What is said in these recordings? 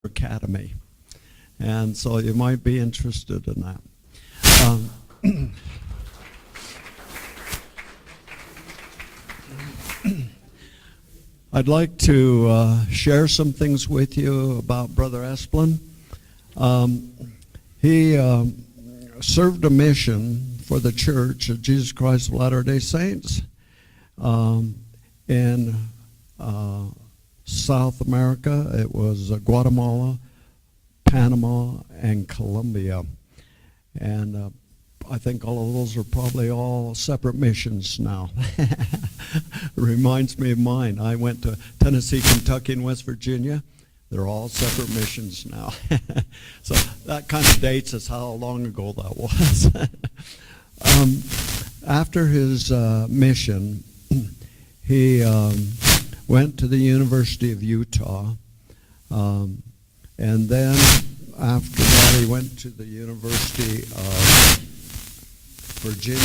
Academy. And so you might be interested in that. I'd like to share some things with you about Brother Esplin. He served a mission for the Church of Jesus Christ of Latter-day Saints in South America. It was Guatemala, Panama, and Colombia. And I think all of those are probably all separate missions now. Reminds me of mine. I went to Tennessee, Kentucky, and West Virginia. They're all separate missions now. So that kind of dates us how long ago that was. After his mission, he went to the University of Utah. And then after that, he went to the University of Virginia.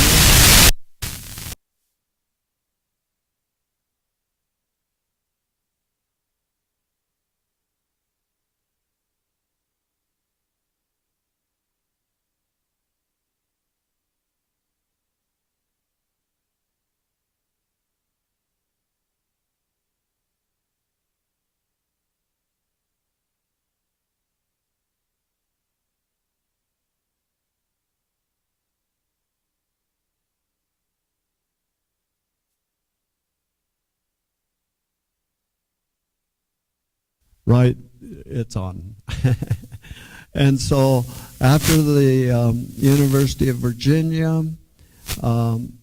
Right, it's on. And so after the University of Virginia, I'm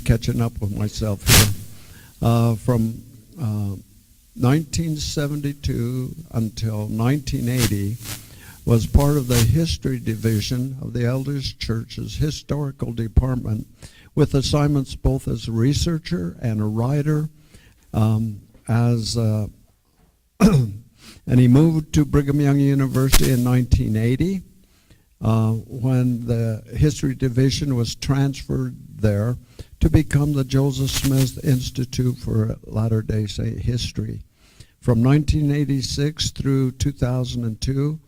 catching up with myself here, from 1972 until 1980, was part of the History Division of the Elders Church's Historical Department, with assignments both as a researcher and a writer. And he moved to Brigham Young University in 1980 when the History Division was transferred there to become the Joseph Smith Institute for Latter-day Saint History. From 1986 through 2002,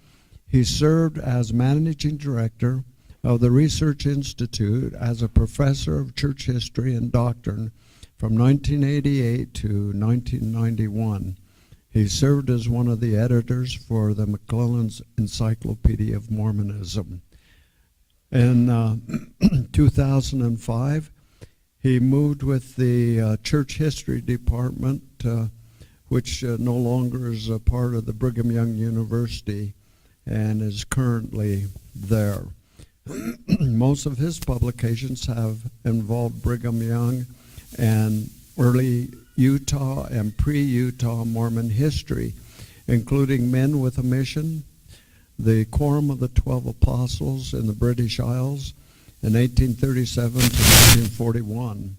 he served as managing director of the Research Institute as a professor of church history and doctrine from 1988 to 1991. He served as one of the editors for the McClellan's Encyclopedia of Mormonism. In 2005, he moved with the Church History Department, which no longer is a part of the Brigham Young University, and is currently there. Most of his publications have involved Brigham Young and early Utah and pre-Utah Mormon history, including Men with a Mission, the Quorum of the 12 Apostles in the British Isles in 1837 to 1941.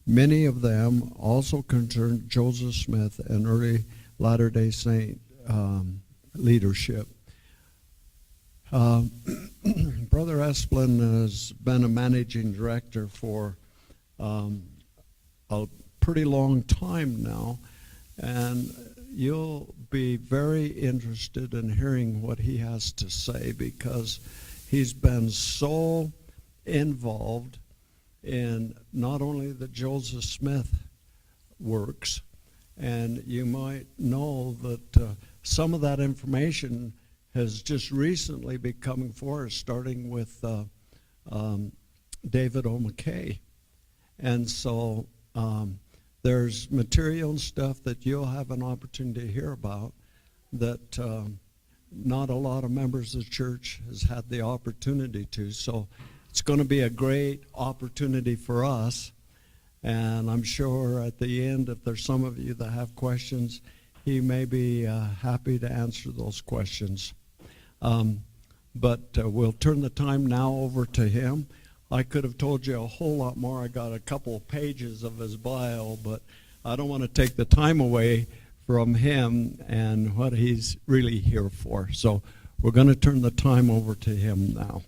Many of them also concerned Joseph Smith and early Latter-day Saint leadership. Brother Esplin has been a managing director for a pretty long time now, and you'll be very interested in hearing what he has to say, because he's been so involved in not only the Joseph Smith works, and you might know that some of that information has just recently been coming forward, starting with David O. McKay. And so there's material and stuff that you'll have an opportunity to hear about that not a lot of members of the church has had the opportunity to. So it's going to be a great opportunity for us. And I'm sure at the end, if there's some of you that have questions, he may be happy to answer those questions. But we'll turn the time now over to him. I could have told you a whole lot more. I got a couple of pages of his bio, but I don't want to take the time away from him and what he's really here for. So we're going to turn the time over to him now.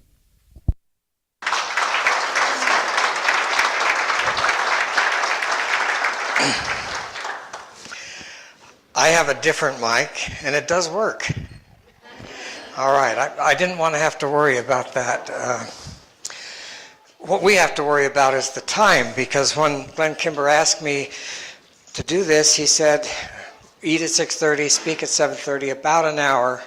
I have a different mic, and it does work. All right, I didn't want to have to worry about that. What we have to worry about is the time, because when Glenn Kimber asked me to do this, he said, eat at 6:30, speak at 7:30, about an hour.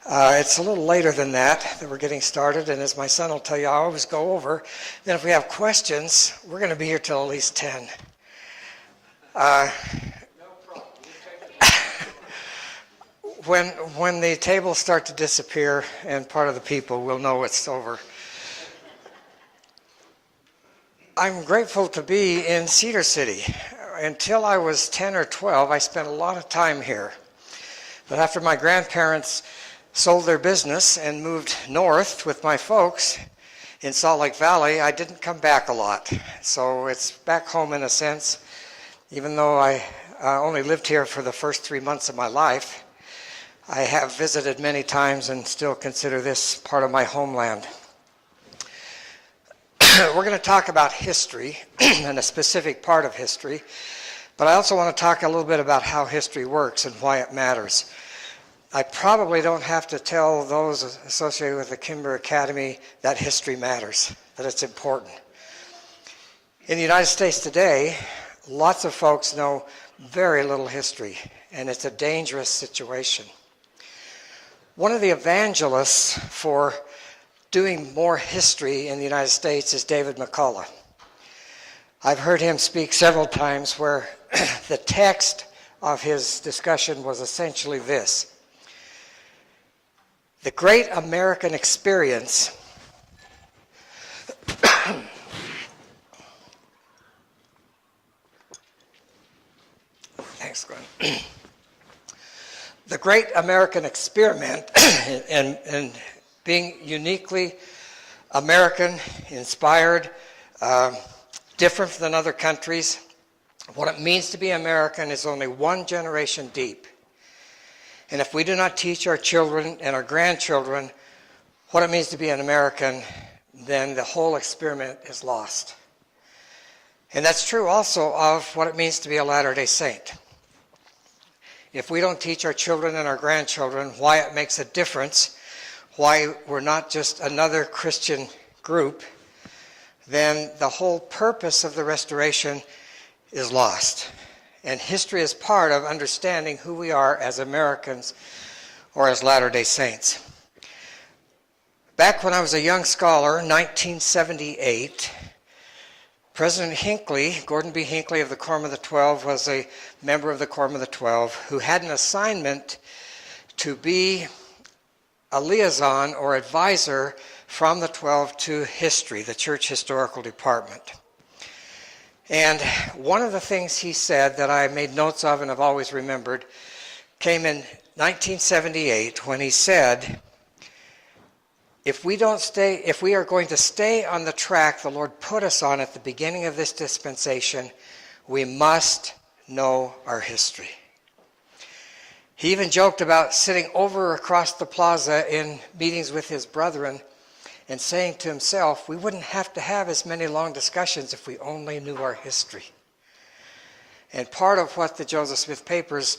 It's a little later than that we're getting started, and as my son will tell you, I always go over. Then if we have questions, we're going to be here till at least 10. When the tables start to disappear and part of the people, we'll know it's over. I'm grateful to be in Cedar City. Until I was 10 or 12, I spent a lot of time here. But after my grandparents sold their business and moved north with my folks in Salt Lake Valley, I didn't come back a lot. So it's back home in a sense, even though I only lived here for the first 3 months of my life. I have visited many times and still consider this part of my homeland. We're going to talk about history and a specific part of history, but I also want to talk a little bit about how history works and why it matters. I probably don't have to tell those associated with the Kimber Academy that history matters, that it's important. In the United States today, lots of folks know very little history, and it's a dangerous situation. One of the evangelists for doing more history in the United States is David McCullough. I've heard him speak several times where the text of his discussion was essentially this: the great American experience thanks, Glenn. The great American experiment and being uniquely American, inspired, different than other countries. What it means to be American is only one generation deep. And if we do not teach our children and our grandchildren what it means to be an American, then the whole experiment is lost. And that's true also of what it means to be a Latter-day Saint. If we don't teach our children and our grandchildren why it makes a difference, why we're not just another Christian group, then the whole purpose of the restoration is lost. And history is part of understanding who we are as Americans or as Latter-day Saints. Back when I was a young scholar, 1978, President Hinckley, Gordon B. Hinckley of the Quorum of the 12, was a member of the Quorum of the 12 who had an assignment to be a liaison or advisor from the 12 to history, the church historical department. And one of the things he said that I made notes of and have always remembered came in 1978 when he said, if we are going to stay on the track the Lord put us on at the beginning of this dispensation, we must know our history. He even joked about sitting over across the plaza in meetings with his brethren and saying to himself, we wouldn't have to have as many long discussions if we only knew our history. And part of what the Joseph Smith Papers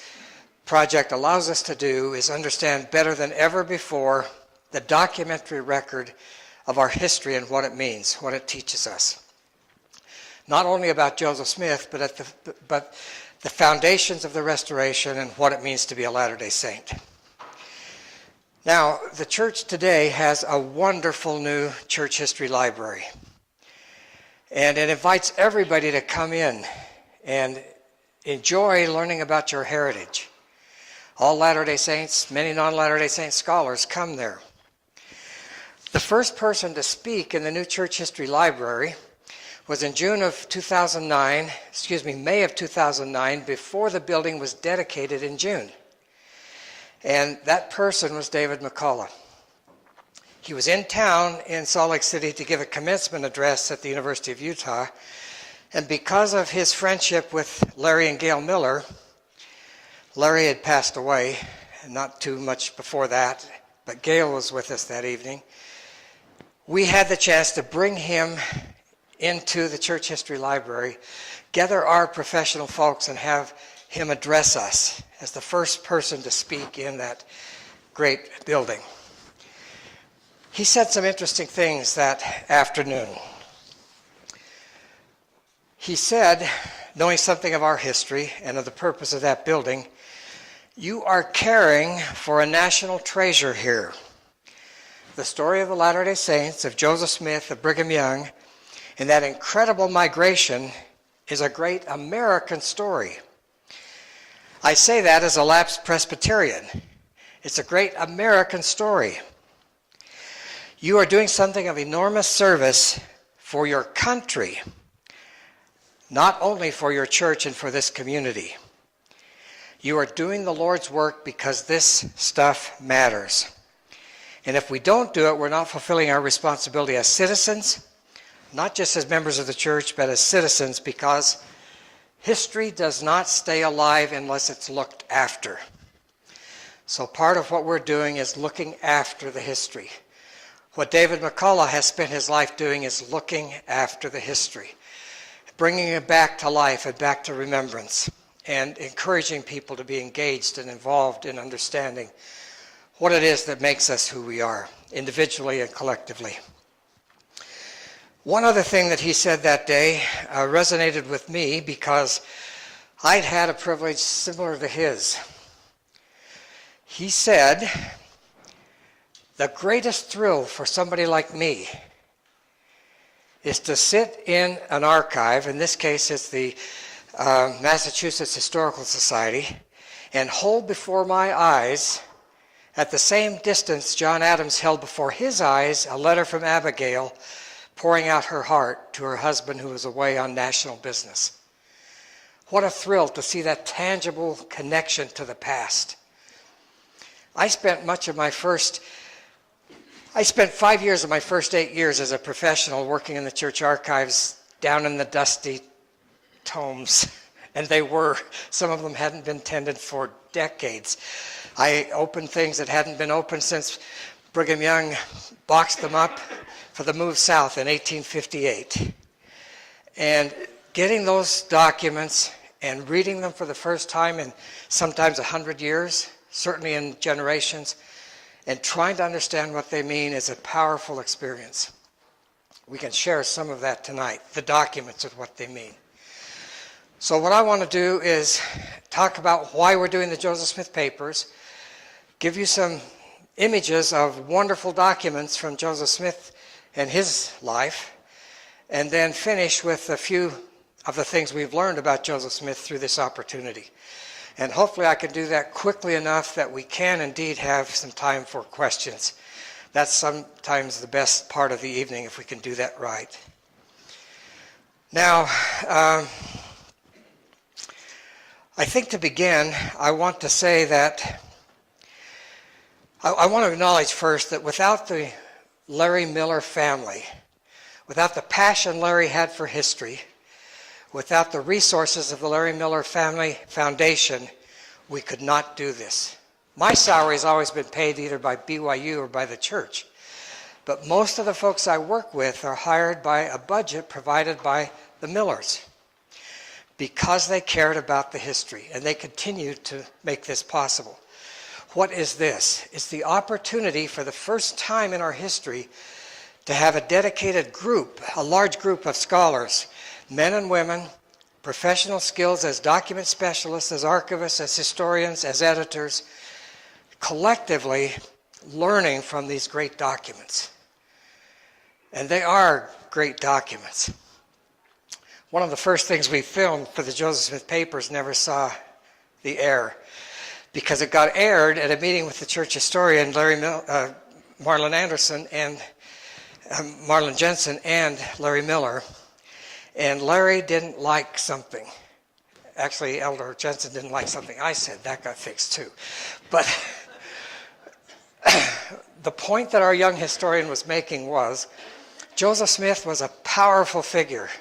project allows us to do is understand better than ever before the documentary record of our history and what it means, what it teaches us. Not only about Joseph Smith, but the foundations of the restoration and what it means to be a Latter-day Saint. Now, the church today has a wonderful new church history library. And it invites everybody to come in and enjoy learning about your heritage. All Latter-day Saints, many non-Latter-day Saint scholars come there. The first person to speak in the new church history library was in May of 2009, before the building was dedicated in June. And that person was David McCullough. He was in town in Salt Lake City to give a commencement address at the University of Utah. And because of his friendship with Larry and Gail Miller, Larry had passed away, not too much before that, but Gail was with us that evening. We had the chance to bring him into the church history library, gather our professional folks, and have him address us as the first person to speak in that great building. He said some interesting things that afternoon. He said, knowing something of our history and of the purpose of that building, "You are caring for a national treasure here." The story of the Latter-day Saints, of Joseph Smith, of Brigham Young, and that incredible migration is a great American story. I say that as a lapsed Presbyterian. It's a great American story. You are doing something of enormous service for your country, not only for your church and for this community. You are doing the Lord's work because this stuff matters. And if we don't do it, we're not fulfilling our responsibility as citizens, not just as members of the church, but as citizens, because history does not stay alive unless it's looked after. So part of what we're doing is looking after the history. What David McCullough has spent his life doing is looking after the history, bringing it back to life and back to remembrance, and encouraging people to be engaged and involved in understanding what it is that makes us who we are, individually and collectively. One other thing that he said that day resonated with me because I'd had a privilege similar to his. He said, "The greatest thrill for somebody like me is to sit in an archive," in this case it's the Massachusetts Historical Society, "and hold before my eyes, at the same distance John Adams held before his eyes, a letter from Abigail pouring out her heart to her husband who was away on national business." What a thrill to see that tangible connection to the past. I spent 5 years of my first 8 years as a professional working in the church archives down in the dusty tomes. And some of them hadn't been tended for decades. I opened things that hadn't been opened since Brigham Young boxed them up for the move south in 1858. And getting those documents and reading them for the first time in sometimes 100 years, certainly in generations, and trying to understand what they mean is a powerful experience. We can share some of that tonight, the documents of what they mean. So what I want to do is talk about why we're doing the Joseph Smith Papers, give you some images of wonderful documents from Joseph Smith and his life, and then finish with a few of the things we've learned about Joseph Smith through this opportunity. And hopefully I can do that quickly enough that we can indeed have some time for questions. That's sometimes the best part of the evening if we can do that right. Now, I think to begin, I want to say that I want to acknowledge first that without the Larry Miller family, without the passion Larry had for history, without the resources of the Larry Miller Family Foundation, we could not do this. My salary has always been paid either by BYU or by the church. But most of the folks I work with are hired by a budget provided by the Millers because they cared about the history, and they continue to make this possible. What is this? It's the opportunity for the first time in our history to have a dedicated group, a large group of scholars, men and women, professional skills as document specialists, as archivists, as historians, as editors, collectively learning from these great documents. And they are great documents. One of the first things we filmed for the Joseph Smith Papers never saw the air because it got aired at a meeting with the church historian Marlon Anderson and Marlon Jensen and Larry Miller. And Larry didn't like something. Actually, Elder Jensen didn't like something I said. That got fixed too. But the point that our young historian was making was Joseph Smith was a powerful figure,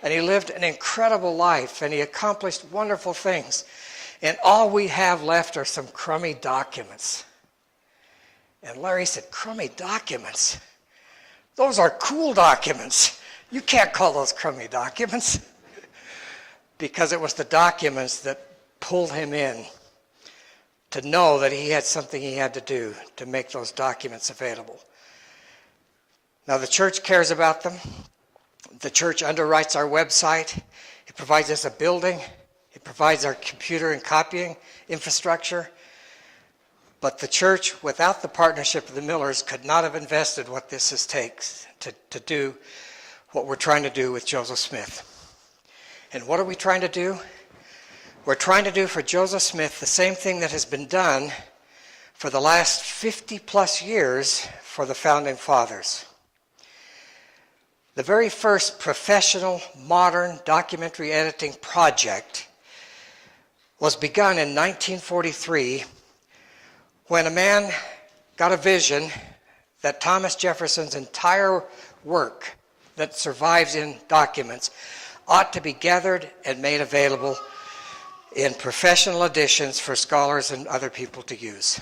and he lived an incredible life, and he accomplished wonderful things. And all we have left are some crummy documents. And Larry said, "Crummy documents? Those are cool documents. You can't call those crummy documents." Because it was the documents that pulled him in to know that he had something he had to do to make those documents available. Now, the church cares about them. The church underwrites our website. It provides us a building. It provides our computer and copying infrastructure. But the church, without the partnership of the Millers, could not have invested what this takes to do what we're trying to do with Joseph Smith. And what are we trying to do? We're trying to do for Joseph Smith the same thing that has been done for the last 50 plus years for the Founding Fathers. The very first professional, modern documentary editing project was begun in 1943 when a man got a vision that Thomas Jefferson's entire work that survives in documents ought to be gathered and made available in professional editions for scholars and other people to use.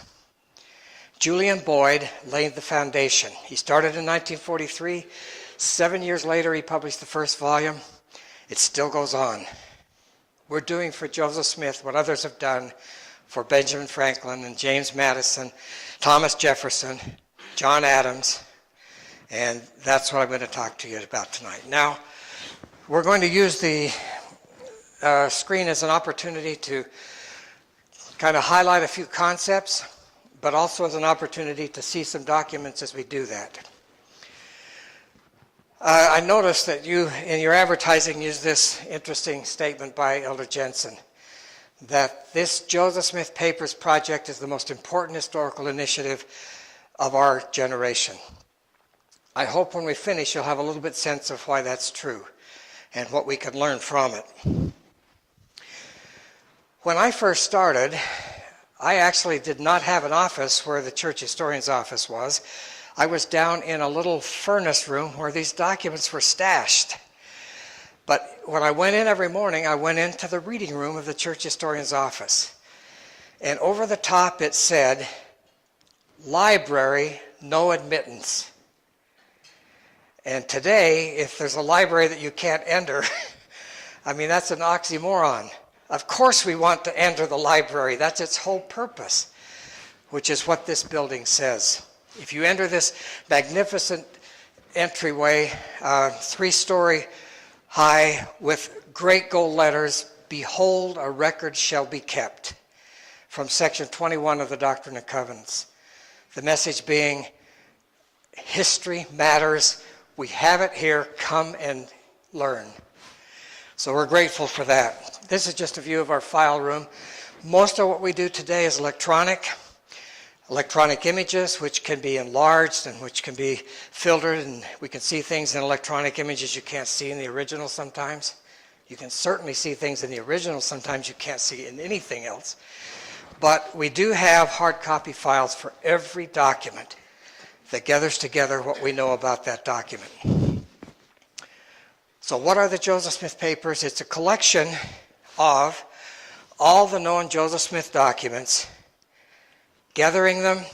Julian Boyd laid the foundation. He started in 1943. 7 years later, he published the first volume. It still goes on. We're doing for Joseph Smith what others have done for Benjamin Franklin and James Madison, Thomas Jefferson, John Adams, and that's what I'm going to talk to you about tonight. Now, we're going to use the screen as an opportunity to kind of highlight a few concepts, but also as an opportunity to see some documents as we do that. I noticed that you, in your advertising, used this interesting statement by Elder Jensen, that this Joseph Smith Papers project is the most important historical initiative of our generation. I hope when we finish you'll have a little bit sense of why that's true and what we can learn from it. When I first started, I actually did not have an office where the church historian's office was. I was down in a little furnace room where these documents were stashed. But when I went in every morning, I went into the reading room of the church historian's office. And over the top it said, "Library, no admittance." And today, if there's a library that you can't enter, I mean, that's an oxymoron. Of course we want to enter the library. That's its whole purpose, which is what this building says. If you enter this magnificent entryway, 3-story high with great gold letters, "Behold, a record shall be kept," from section 21 of the Doctrine and Covenants. The message being, history matters. We have it here. Come and learn. So we're grateful for that. This is just a view of our file room. Most of what we do today is electronic images, which can be enlarged and which can be filtered, and we can see things in electronic images you can't see in the original sometimes. You can certainly see things in the original sometimes you can't see in anything else. But we do have hard copy files for every document that gathers together what we know about that document. So what are the Joseph Smith Papers? It's a collection of all the known Joseph Smith documents, gathering them,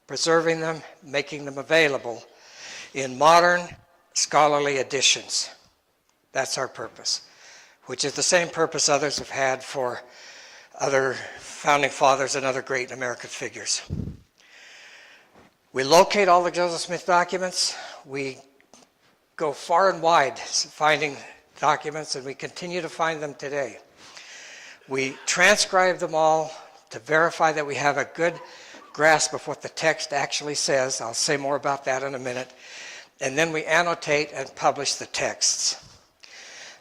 preserving them, making them available in modern scholarly editions. That's our purpose, which is the same purpose others have had for other founding fathers and other great American figures. We locate all the Joseph Smith documents. We go far and wide finding documents, and we continue to find them today. We transcribe them all to verify that we have a good grasp of what the text actually says. I'll say more about that in a minute. And then we annotate and publish the texts.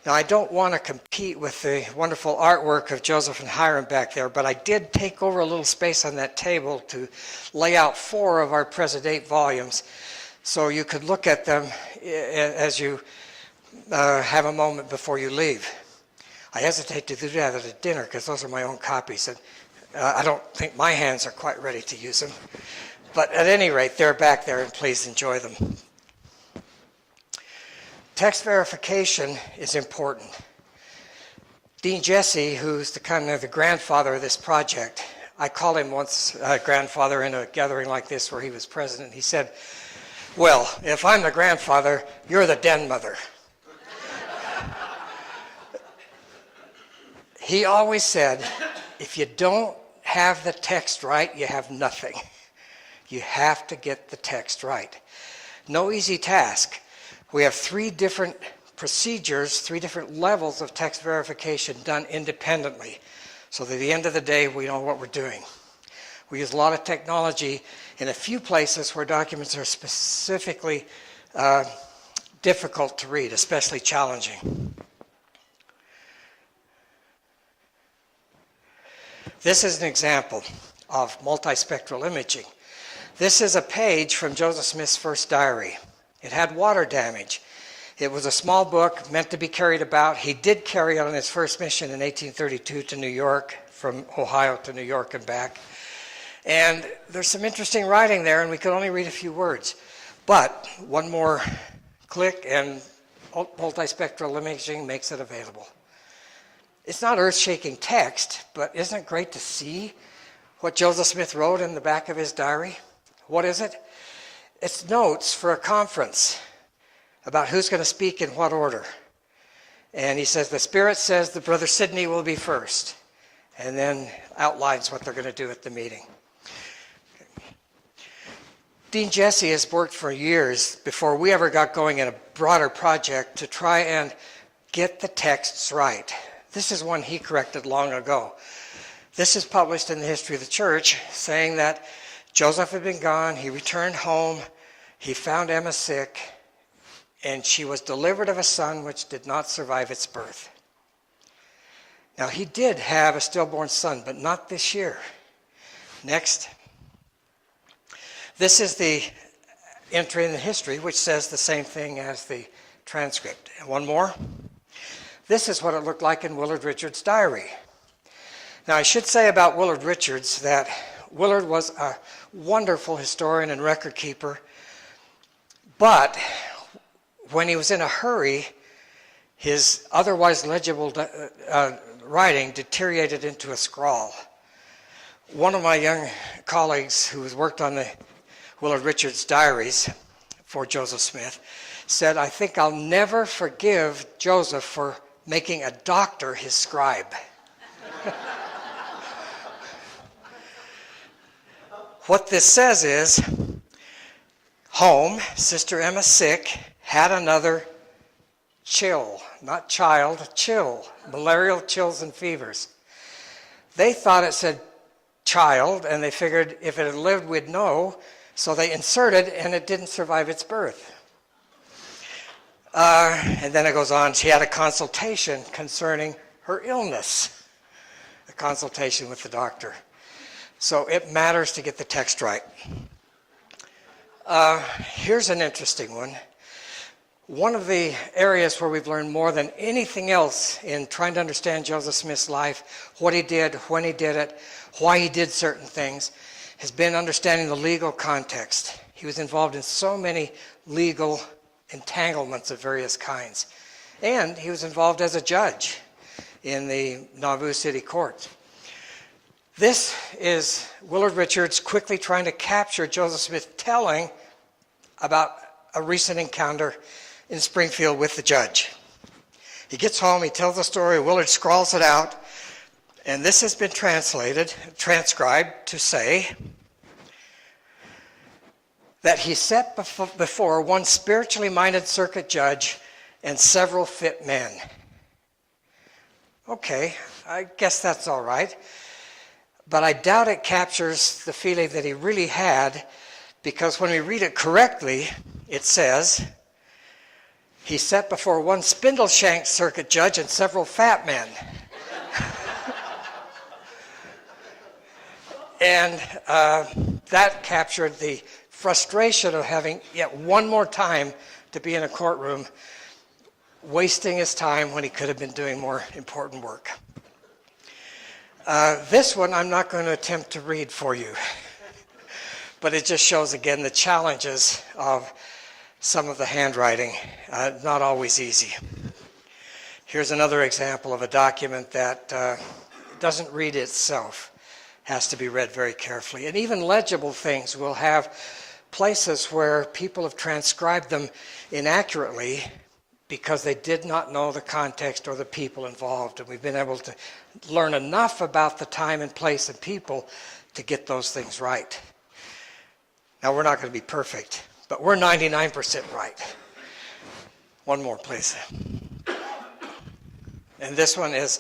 Now, I don't want to compete with the wonderful artwork of Joseph and Hiram back there, but I did take over a little space on that table to lay out 4 of our present-date volumes, so you could look at them as you have a moment before you leave. I hesitate to do that at a dinner because those are my own copies, and I don't think my hands are quite ready to use them. But at any rate, they're back there, and please enjoy them. Text verification is important. Dean Jesse, who's the kind of the grandfather of this project, I called him once grandfather in a gathering like this where he was president. He said, "Well, if I'm the grandfather, you're the den mother." He always said, If you don't have the text right, you have nothing. You have to get the text right. No easy task. We have 3 different procedures, 3 different levels of text verification done independently, so that at the end of the day, we know what we're doing. We use a lot of technology in a few places where documents are specifically difficult to read, especially challenging. This is an example of multispectral imaging. This is a page from Joseph Smith's first diary. It had water damage. It was a small book meant to be carried about. He did carry it on his first mission in 1832 to New York, from Ohio to New York and back. And there's some interesting writing there, and we could only read a few words. But one more click and multispectral imaging makes it available. It's not earth-shaking text, but isn't it great to see what Joseph Smith wrote in the back of his diary? What is it? It's notes for a conference about who's going to speak in what order. And he says, the Spirit says that Brother Sidney will be first, and then outlines what they're going to do at the meeting. Dean Jesse has worked for years before we ever got going in a broader project to try and get the texts right. This is one he corrected long ago. This is published in the History of the Church, saying that Joseph had been gone, he returned home, he found Emma sick, and she was delivered of a son which did not survive its birth. Now, he did have a stillborn son, but not this year. Next. This is the entry in the history, which says the same thing as the transcript. And one more. This is what it looked like in Willard Richards' diary. Now, I should say about Willard Richards that Willard was a wonderful historian and record keeper, but when he was in a hurry, his otherwise legible writing deteriorated into a scrawl. One of my young colleagues who has worked on the Willard Richards diaries for Joseph Smith said, I think I'll never forgive Joseph for making a doctor his scribe. What this says is, home, Sister Emma sick, had another chill, not child, chill, malarial chills and fevers. They thought it said child, and they figured if it had lived, we'd know, so they inserted, and it didn't survive its birth. And then it goes on, she had a consultation concerning her illness, a consultation with the doctor. So it matters to get the text right. Here's an interesting one. One of the areas where we've learned more than anything else in trying to understand Joseph Smith's life, what he did, when he did it, why he did certain things, has been understanding the legal context. He was involved in so many legal entanglements of various kinds. And he was involved as a judge in the Nauvoo City Court. This is Willard Richards quickly trying to capture Joseph Smith telling about a recent encounter in Springfield with the judge. He gets home, he tells the story, Willard scrawls it out, and this has been transcribed to say that he set before one spiritually minded circuit judge and several fit men. Okay, I guess that's all right. But I doubt it captures the feeling that he really had, because when we read it correctly, it says, he set before one spindle-shanked circuit judge and several fat men. And that captured the frustration of having yet one more time to be in a courtroom, wasting his time when he could have been doing more important work. This one I'm not going to attempt to read for you, but it just shows again the challenges of some of the handwriting, not always easy. Here's another example of a document that doesn't read itself, has to be read very carefully. And even legible things will have places where people have transcribed them inaccurately, because they did not know the context or the people involved. And we've been able to learn enough about the time and place and people to get those things right. Now, we're not going to be perfect, but we're 99% right. One more, please. And this one is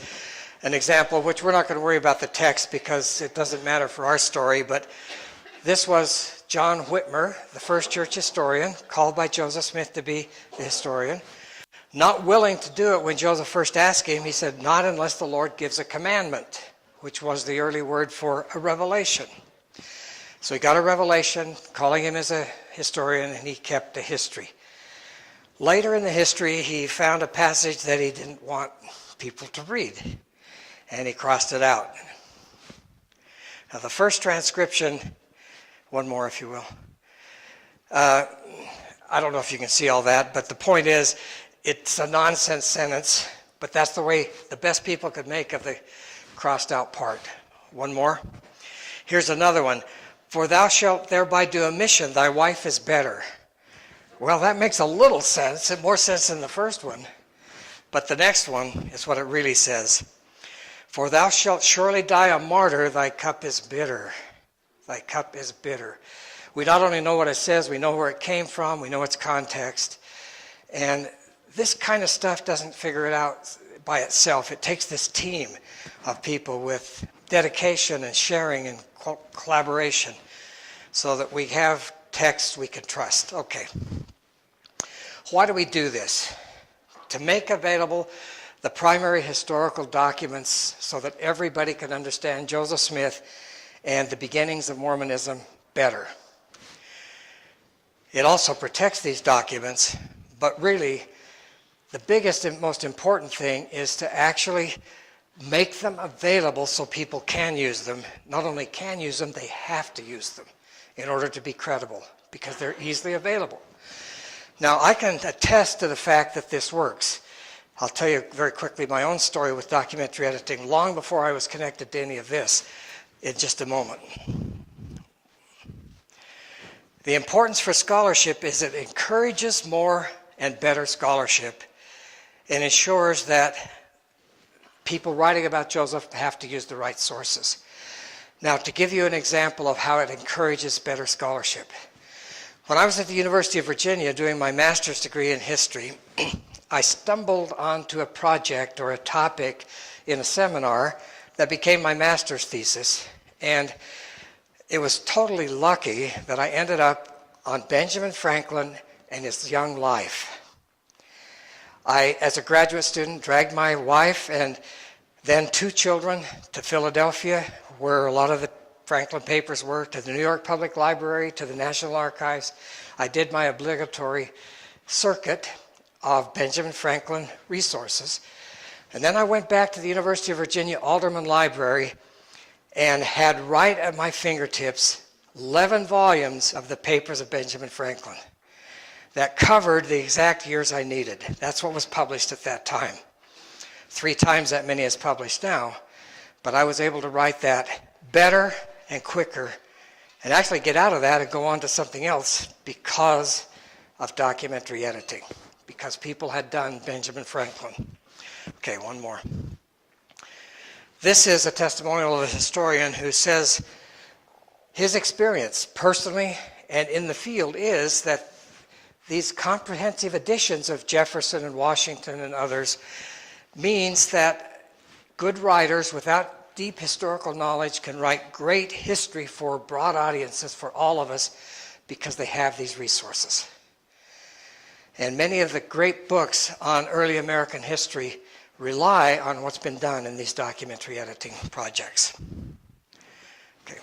an example, which we're not going to worry about the text because it doesn't matter for our story, but this was John Whitmer, the first church historian, called by Joseph Smith to be the historian. Not willing to do it when Joseph first asked him, he said, not unless the Lord gives a commandment, which was the early word for a revelation. So he got a revelation, calling him as a historian, and he kept a history. Later in the history, he found a passage that he didn't want people to read, and he crossed it out. Now, the first transcription, one more if you will. I don't know if you can see all that, but the point is, it's a nonsense sentence, but that's the way the best people could make of the crossed out part. One more. Here's another one. For thou shalt thereby do a mission, thy wife is better. Well, that makes a little sense, and more sense than the first one. But the next one is what it really says. For thou shalt surely die a martyr, thy cup is bitter. Thy cup is bitter. We not only know what it says, we know where it came from, we know its context. And this kind of stuff doesn't figure it out by itself. It takes this team of people with dedication and sharing and collaboration so that we have text we can trust. Okay. Why do we do this? To make available the primary historical documents so that everybody can understand Joseph Smith and the beginnings of Mormonism better. It also protects these documents, but really the biggest and most important thing is to actually make them available so people can use them. Not only can use them, they have to use them in order to be credible because they're easily available. Now, I can attest to the fact that this works. I'll tell you very quickly my own story with documentary editing long before I was connected to any of this in just a moment. The importance for scholarship is it encourages more and better scholarship and ensures that people writing about Joseph have to use the right sources. Now, to give you an example of how it encourages better scholarship. When I was at the University of Virginia doing my master's degree in history, I stumbled onto a project or a topic in a seminar that became my master's thesis. And it was totally lucky that I ended up on Benjamin Franklin and his young life. I, as a graduate student, dragged my wife and then 2 children to Philadelphia, where a lot of the Franklin papers were, to the New York Public Library, to the National Archives. I did my obligatory circuit of Benjamin Franklin resources. And then I went back to the University of Virginia Alderman Library and had right at my fingertips 11 volumes of the papers of Benjamin Franklin that covered the exact years I needed. That's what was published at that time. 3 times that many is published now, but I was able to write that better and quicker and actually get out of that and go on to something else because of documentary editing, because people had done Benjamin Franklin. Okay, one more. This is a testimonial of a historian who says his experience personally and in the field is that these comprehensive editions of Jefferson and Washington and others means that good writers without deep historical knowledge can write great history for broad audiences, for all of us, because they have these resources. And many of the great books on early American history rely on what's been done in these documentary editing projects. Okay.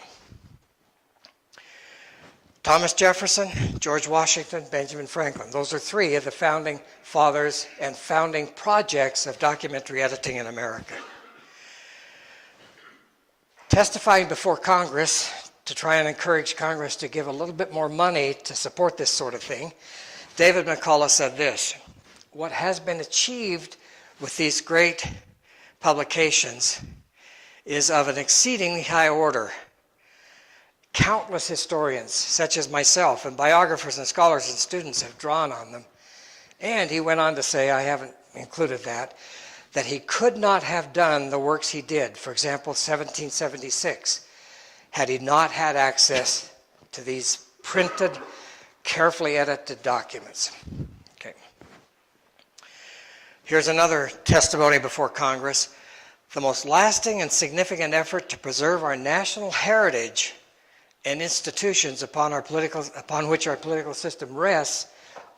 Thomas Jefferson, George Washington, Benjamin Franklin. Those are 3 of the founding fathers and founding projects of documentary editing in America. Testifying before Congress to try and encourage Congress to give a little bit more money to support this sort of thing, David McCullough said this: what has been achieved with these great publications is of an exceedingly high order. Countless historians, such as myself, and biographers and scholars and students have drawn on them And he went on to say, I haven't included that he could not have done the works he did, for example, 1776, had he not had access to these printed, carefully edited documents. Okay. Here's another testimony before Congress. The most lasting and significant effort to preserve our national heritage and institutions upon which our political system rests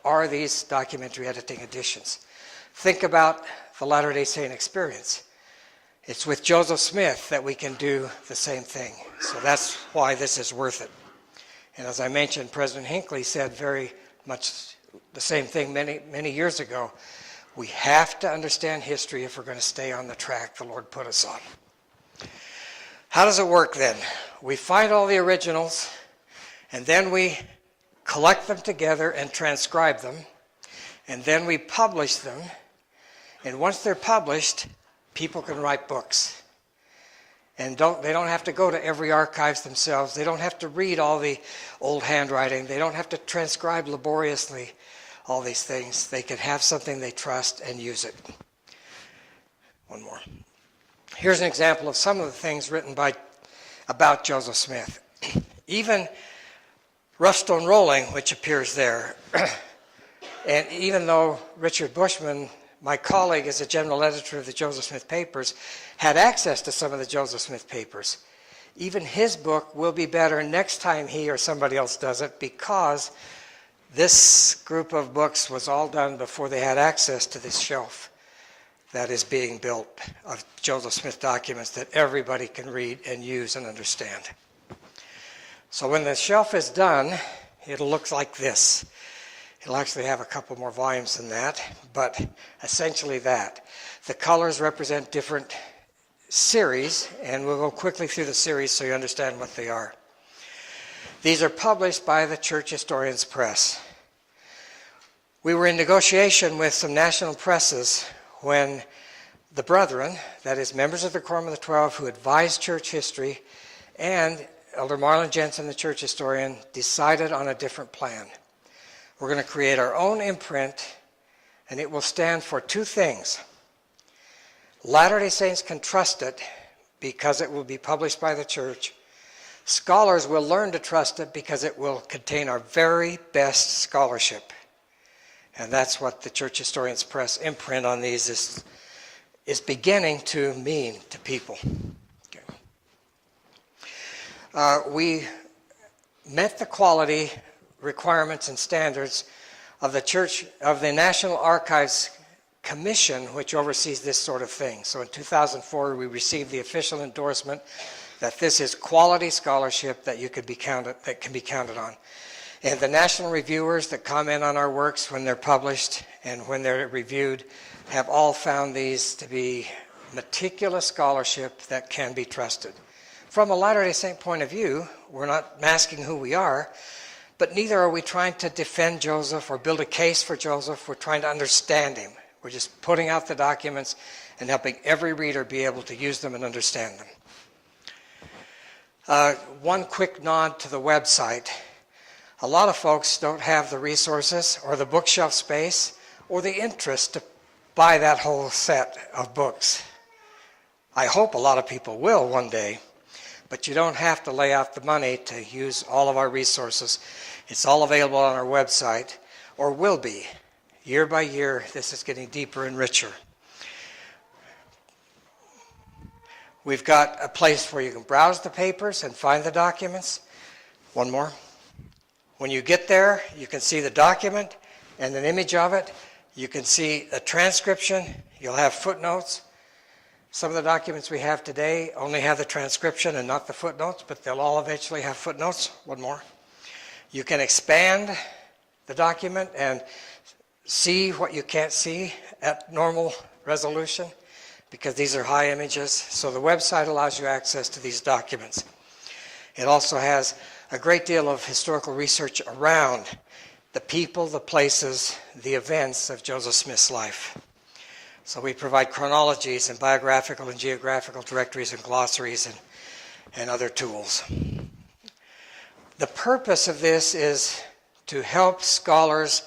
are these documentary editing editions. Think about the Latter-day Saint experience. It's with Joseph Smith that we can do the same thing. So that's why this is worth it. And as I mentioned, President Hinckley said very much the same thing many years ago. We have to understand history if we're going to stay on the track the Lord put us on. How does it work then? We find all the originals, and then we collect them together and transcribe them, and then we publish them. And once they're published, people can write books. And they don't have to go to every archives themselves. They don't have to read all the old handwriting. They don't have to transcribe laboriously all these things. They can have something they trust and use it. One more. Here's an example of some of the things written about Joseph Smith. Even Rough Stone Rolling, which appears there, and even though Richard Bushman, my colleague as a general editor of the Joseph Smith papers, had access to some of the Joseph Smith papers, even his book will be better next time he or somebody else does it, because this group of books was all done before they had access to this shelf that is being built of Joseph Smith documents that everybody can read and use and understand. So when the shelf is done, it'll look like this. It'll actually have a couple more volumes than that, but essentially that. The colors represent different series, and we'll go quickly through the series so you understand what they are. These are published by the Church Historians Press. We were in negotiation with some national presses when the brethren, that is members of the Quorum of the 12 who advised church history, and Elder Marlon Jensen, the church historian, decided on a different plan. We're going to create our own imprint, and it will stand for two things. Latter-day Saints can trust it because it will be published by the church. Scholars will learn to trust it because it will contain our very best scholarship. And that's what the Church Historians Press imprint on these is beginning to mean to people. Okay. We met the quality requirements and standards of the National Archives Commission, which oversees this sort of thing. So in 2004, we received the official endorsement that this is quality scholarship that can be counted on. And the national reviewers that comment on our works when they're published and when they're reviewed have all found these to be meticulous scholarship that can be trusted. From a Latter-day Saint point of view, we're not masking who we are, but neither are we trying to defend Joseph or build a case for Joseph. We're trying to understand him. We're just putting out the documents and helping every reader be able to use them and understand them. One quick nod to the website. A lot of folks don't have the resources or the bookshelf space or the interest to buy that whole set of books. I hope a lot of people will one day, but you don't have to lay out the money to use all of our resources. It's all available on our website, or will be. Year by year, this is getting deeper and richer. We've got a place where you can browse the papers and find the documents. One more. When you get there, you can see the document and an image of it. You can see a transcription. You'll have footnotes. Some of the documents we have today only have the transcription and not the footnotes, but they'll all eventually have footnotes. One more. You can expand the document and see what you can't see at normal resolution, because these are high images. So the website allows you access to these documents. It also has a great deal of historical research around the people, the places, the events of Joseph Smith's life. So we provide chronologies and biographical and geographical directories and glossaries and other tools. The purpose of this is to help scholars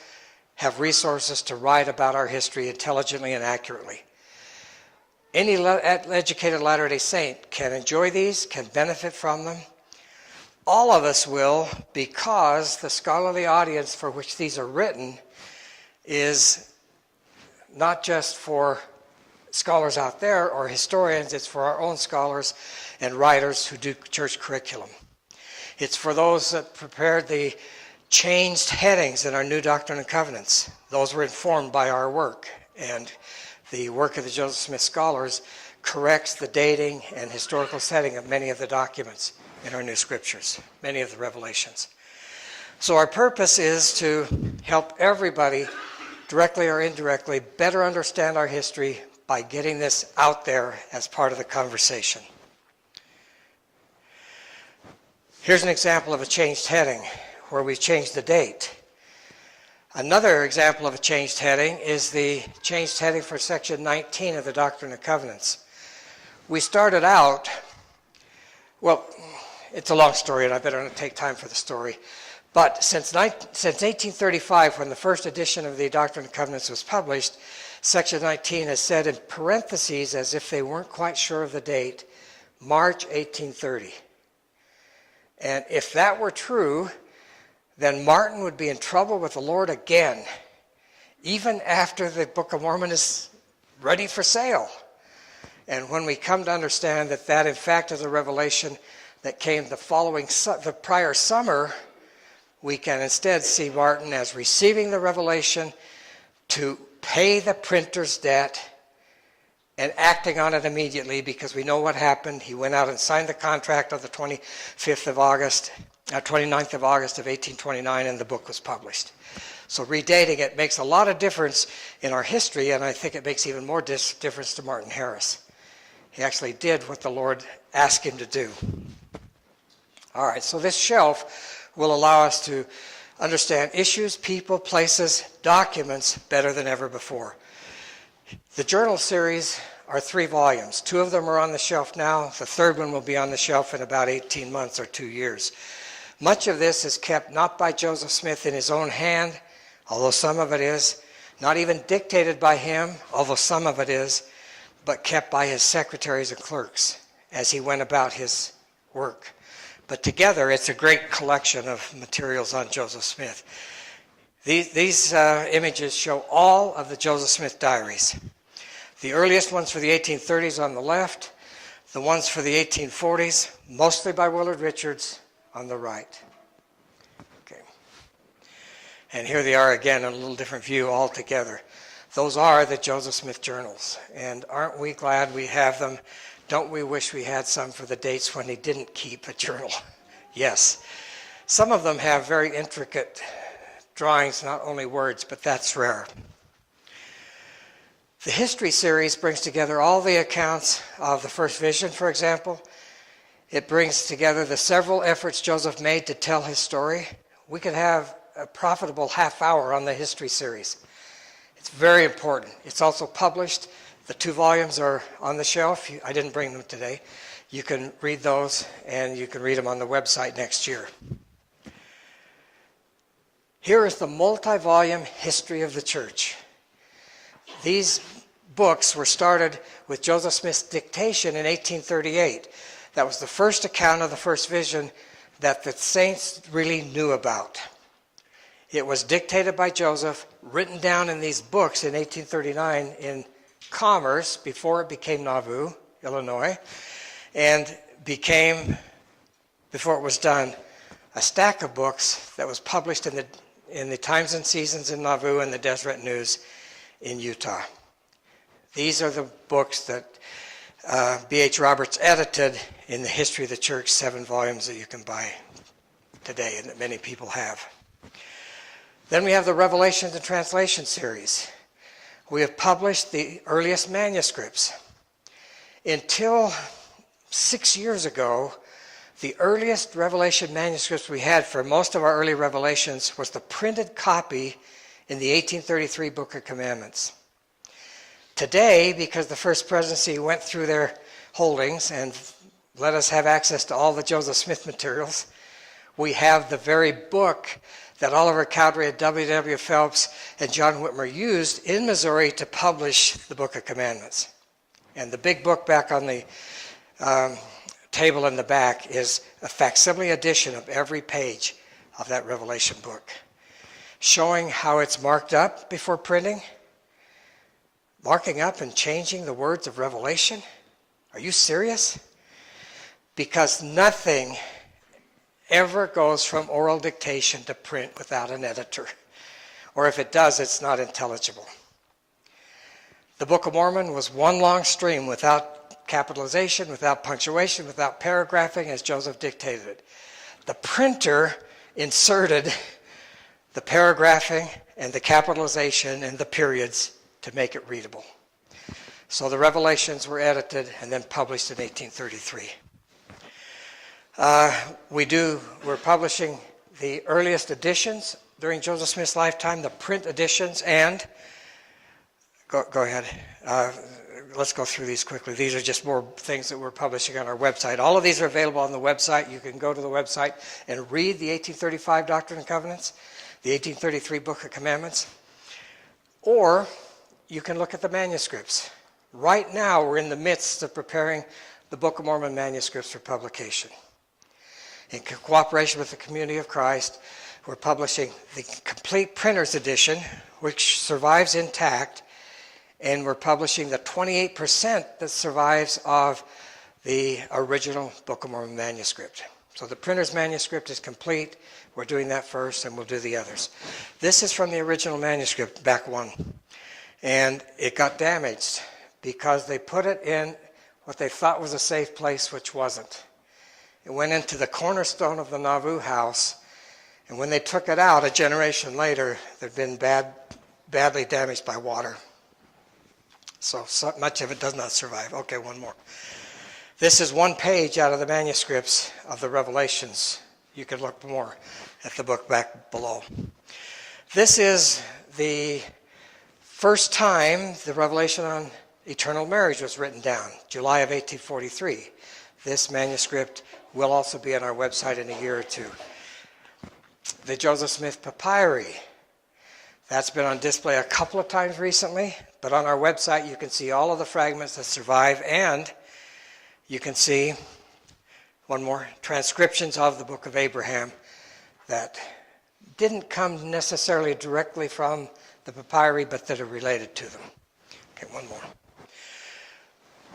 have resources to write about our history intelligently and accurately. Any educated Latter-day Saint can enjoy these, can benefit from them. All of us will, because the scholarly audience for which these are written is not just for scholars out there or historians, it's for our own scholars and writers who do church curriculum. It's for those that prepared the changed headings in our New Doctrine and Covenants. Those were informed by our work, and the work of the Joseph Smith scholars corrects the dating and historical setting of many of the documents in our new scriptures, many of the revelations. So our purpose is to help everybody, directly or indirectly, better understand our history by getting this out there as part of the conversation. Here's an example of a changed heading where we've changed the date. Another example of a changed heading is the changed heading for section 19 of the Doctrine and Covenants. We started out, well, it's a long story and I better not take time for the story, but since 1835, when the first edition of the Doctrine and Covenants was published, section 19 has said in parentheses, as if they weren't quite sure of the date, March 1830. And if that were true, then Martin would be in trouble with the Lord again, even after the Book of Mormon is ready for sale. And when we come to understand that that in fact is a revelation that came the prior summer, we can instead see Martin as receiving the revelation to pay the printer's debt and acting on it immediately, because we know what happened. He went out and signed the contract on the 29th of August of 1829, and the book was published. So redating it makes a lot of difference in our history, and I think it makes even more difference to Martin Harris. He actually did what the Lord asked him to do. All right, so this shelf will allow us to understand issues, people, places, documents better than ever before. The journal series are 3 volumes. 2 of them are on the shelf now. The third one will be on the shelf in about 18 months or 2 years. Much of this is kept not by Joseph Smith in his own hand, although some of it is, not even dictated by him, although some of it is, but kept by his secretaries and clerks as he went about his work. But together, it's a great collection of materials on Joseph Smith. These images show all of the Joseph Smith diaries. The earliest ones for the 1830s on the left, the ones for the 1840s, mostly by Willard Richards, on the right. Okay. And here they are again in a little different view altogether. Those are the Joseph Smith journals. And aren't we glad we have them? Don't we wish we had some for the dates when he didn't keep a journal? Yes. Some of them have very intricate drawings, not only words, but that's rare. The history series brings together all the accounts of the first vision, for example. It brings together the several efforts Joseph made to tell his story. We could have a profitable half hour on the history series. It's very important. It's also published. The 2 volumes are on the shelf. I didn't bring them today. You can read those, and you can read them on the website next year. Here is the multi-volume history of the church. These books were started with Joseph Smith's dictation in 1838. That was the first account of the first vision that the saints really knew about. It was dictated by Joseph, written down in these books in 1839 in Commerce, before it became Nauvoo, Illinois, and became, before it was done, a stack of books that was published in the Times and Seasons in Nauvoo and the Deseret News in Utah. These are the books that B.H. Roberts edited in the History of the Church, 7 volumes that you can buy today and that many people have. Then we have the Revelations and Translation series. We have published the earliest manuscripts. Until 6 years ago, the earliest Revelation manuscripts we had for most of our early revelations was the printed copy in the 1833 Book of Commandments. Today, because the First Presidency went through their holdings and let us have access to all the Joseph Smith materials, We have the very book that Oliver Cowdery and W.W. Phelps and John Whitmer used in Missouri to publish the Book of Commandments. And the big book back on the table in the back is a facsimile edition of every page of that Revelation book, showing how it's marked up before printing. Marking up and changing the words of Revelation? Are you serious? Because nothing ever goes from oral dictation to print without an editor. Or if it does, it's not intelligible. The Book of Mormon was one long stream without capitalization, without punctuation, without paragraphing, as Joseph dictated it. The printer inserted the paragraphing and the capitalization and the periods to make it readable. So the Revelations were edited and then published in 1833. We're publishing the earliest editions during Joseph Smith's lifetime, the print editions, and go ahead. Let's go through these quickly. These are just more things that we're publishing on our website. All of these are available on the website. You can go to the website and read the 1835 Doctrine and Covenants, the 1833 Book of Commandments, or you can look at the manuscripts. Right now, we're in the midst of preparing the Book of Mormon manuscripts for publication. In cooperation with the Community of Christ, we're publishing the complete printer's edition, which survives intact, and we're publishing the 28% that survives of the original Book of Mormon manuscript. So the printer's manuscript is complete. We're doing that first, and we'll do the others. This is from the original manuscript, back one. And it got damaged because they put it in what they thought was a safe place, which wasn't. It went into the cornerstone of the Nauvoo house, and when they took it out a generation later, it had been badly damaged by water. So much of it does not survive. Okay, one more. This is one page out of the manuscripts of the Revelations. You can look more at the book back below. This is the first time the Revelation on eternal marriage was written down, July of 1843. This manuscript will also be on our website in a year or two. The Joseph Smith Papyri. That's been on display a couple of times recently, but on our website you can see all of the fragments that survive, and you can see, one more, transcriptions of the Book of Abraham that didn't come necessarily directly from the papyri, but that are related to them. Okay, one more.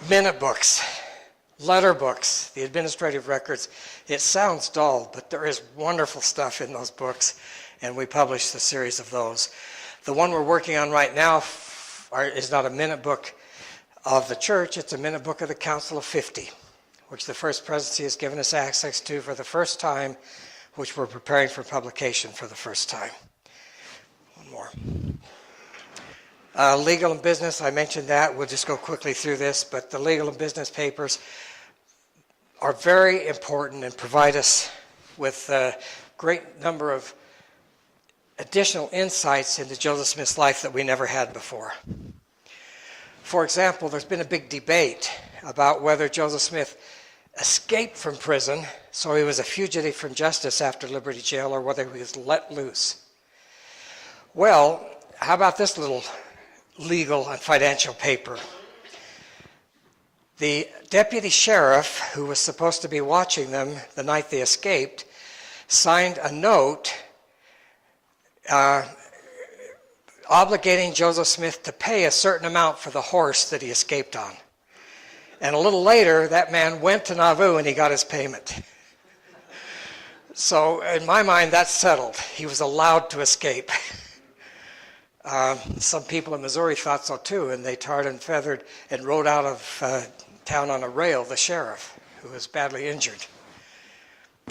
Minute books, letter books, the administrative records. It sounds dull, but there is wonderful stuff in those books, and we published a series of those. The one we're working on right now is not a minute book of the church, it's a minute book of the Council of 50, which the First Presidency has given us access to for the first time, which we're preparing for publication for the first time. One more. Legal and business, I mentioned that. We'll just go quickly through this, but the legal and business papers are very important and provide us with a great number of additional insights into Joseph Smith's life that we never had before. For example, there's been a big debate about whether Joseph Smith escaped from prison, so he was a fugitive from justice after Liberty Jail, or whether he was let loose. Well, how about this little legal and financial paper? The deputy sheriff, who was supposed to be watching them the night they escaped, signed a note obligating Joseph Smith to pay a certain amount for the horse that he escaped on. And a little later, that man went to Nauvoo and he got his payment. So in my mind, that's settled. He was allowed to escape. Some people in Missouri thought so too, and they tarred and feathered and rode out of town on a rail the sheriff, who was badly injured.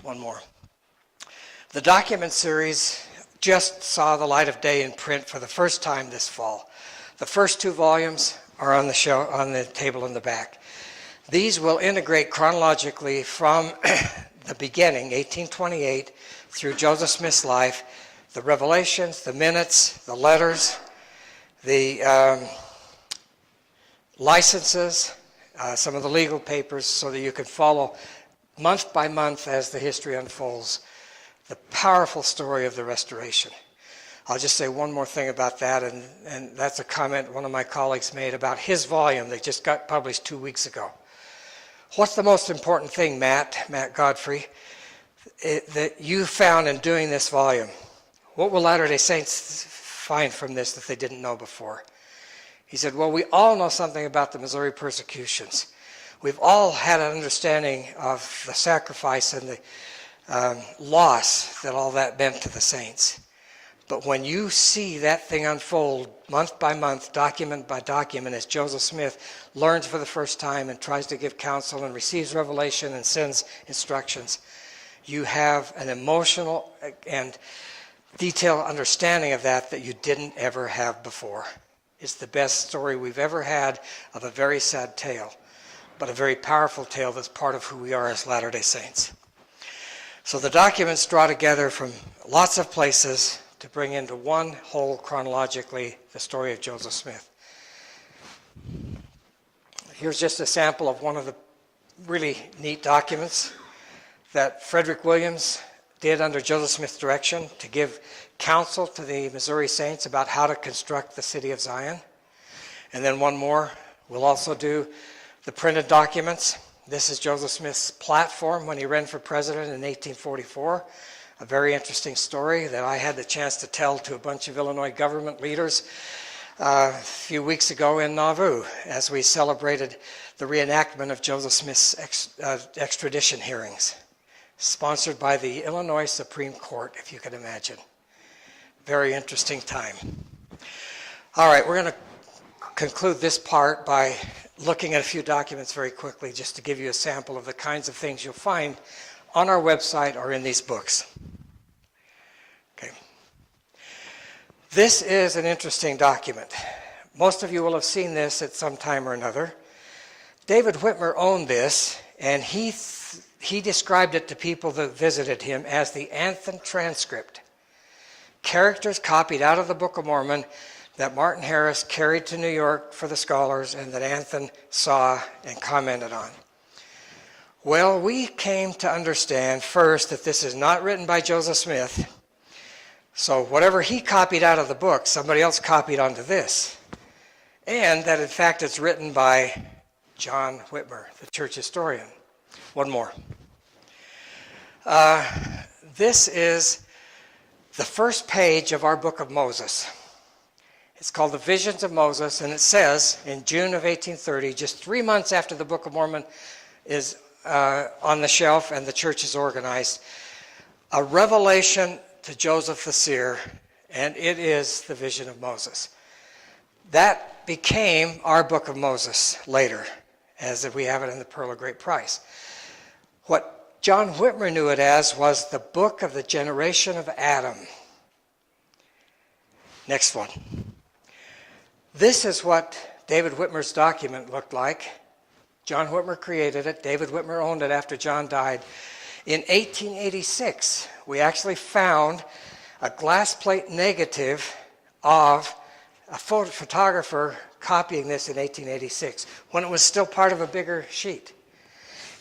One more. The document series just saw the light of day in print for the first time this fall. The first two volumes are on the table in the back. These will integrate chronologically from the beginning, 1828, through Joseph Smith's life, the revelations, the minutes, the letters, the licenses, some of the legal papers, so that you can follow month by month as the history unfolds the powerful story of the restoration. I'll just say one more thing about that, and that's a comment one of my colleagues made about his volume that just got published 2 weeks ago. What's the most important thing, Matt Godfrey, that you found in doing this volume? What will Latter-day Saints find from this that they didn't know before? He said, well, we all know something about the Missouri persecutions. We've all had an understanding of the sacrifice and the loss that all that meant to the saints. But when you see that thing unfold month by month, document by document, as Joseph Smith learns for the first time and tries to give counsel and receives revelation and sends instructions, you have an emotional and detailed understanding of that you didn't ever have before. It's the best story we've ever had of a very sad tale, but a very powerful tale that's part of who we are as Latter-day Saints. So the documents draw together from lots of places to bring into one whole chronologically the story of Joseph Smith. Here's just a sample of one of the really neat documents that Frederick Williams did under Joseph Smith's direction to give counsel to the Missouri Saints about how to construct the city of Zion. And then one more, we'll also do the printed documents. This is Joseph Smith's platform when he ran for president in 1844. A very interesting story that I had the chance to tell to a bunch of Illinois government leaders a few weeks ago in Nauvoo as we celebrated the reenactment of Joseph Smith's extradition hearings, sponsored by the Illinois Supreme Court, if you can imagine. Very interesting time. All right, we're going to conclude this part by looking at a few documents very quickly just to give you a sample of the kinds of things you'll find on our website or in these books. Okay. This is an interesting document. Most of you will have seen this at some time or another. David Whitmer owned this, and he described it to people that visited him as the Anthon transcript. Characters copied out of the Book of Mormon that Martin Harris carried to New York for the scholars and that Anthon saw and commented on. Well, we came to understand first that this is not written by Joseph Smith. So whatever he copied out of the book, somebody else copied onto this. And that in fact it's written by John Whitmer, the church historian. One more. This is the first page of our book of Moses. It's called The Visions of Moses, and it says in June of 1830, just 3 months after the Book of Mormon is on the shelf and the church is organized, a revelation to Joseph the seer, and it is the Vision of Moses. That became our Book of Moses later, as we have it in the Pearl of Great Price. What John Whitmer knew it as was the book of the generation of Adam. Next one. This is what David Whitmer's document looked like. John Whitmer created it. David Whitmer owned it after John died. In 1886, we actually found a glass plate negative of a photographer copying this in 1886, when it was still part of a bigger sheet.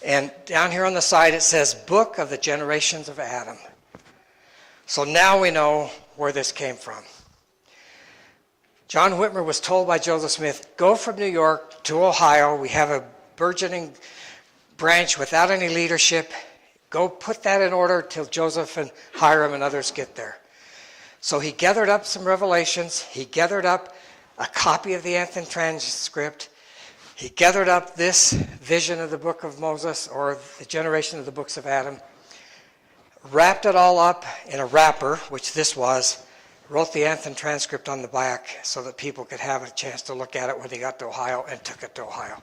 And down here on the side it says, Book of the Generations of Adam. So now we know where this came from. John Whitmer was told by Joseph Smith, go from New York to Ohio. We have a burgeoning branch without any leadership. Go put that in order till Joseph and Hiram and others get there. So he gathered up some revelations. He gathered up a copy of the Anthon transcript. He gathered up this vision of the book of Moses, or the generation of the books of Adam, wrapped it all up in a wrapper, which this was, wrote the Anthon transcript on the back so that people could have a chance to look at it when they got to Ohio, and took it to Ohio.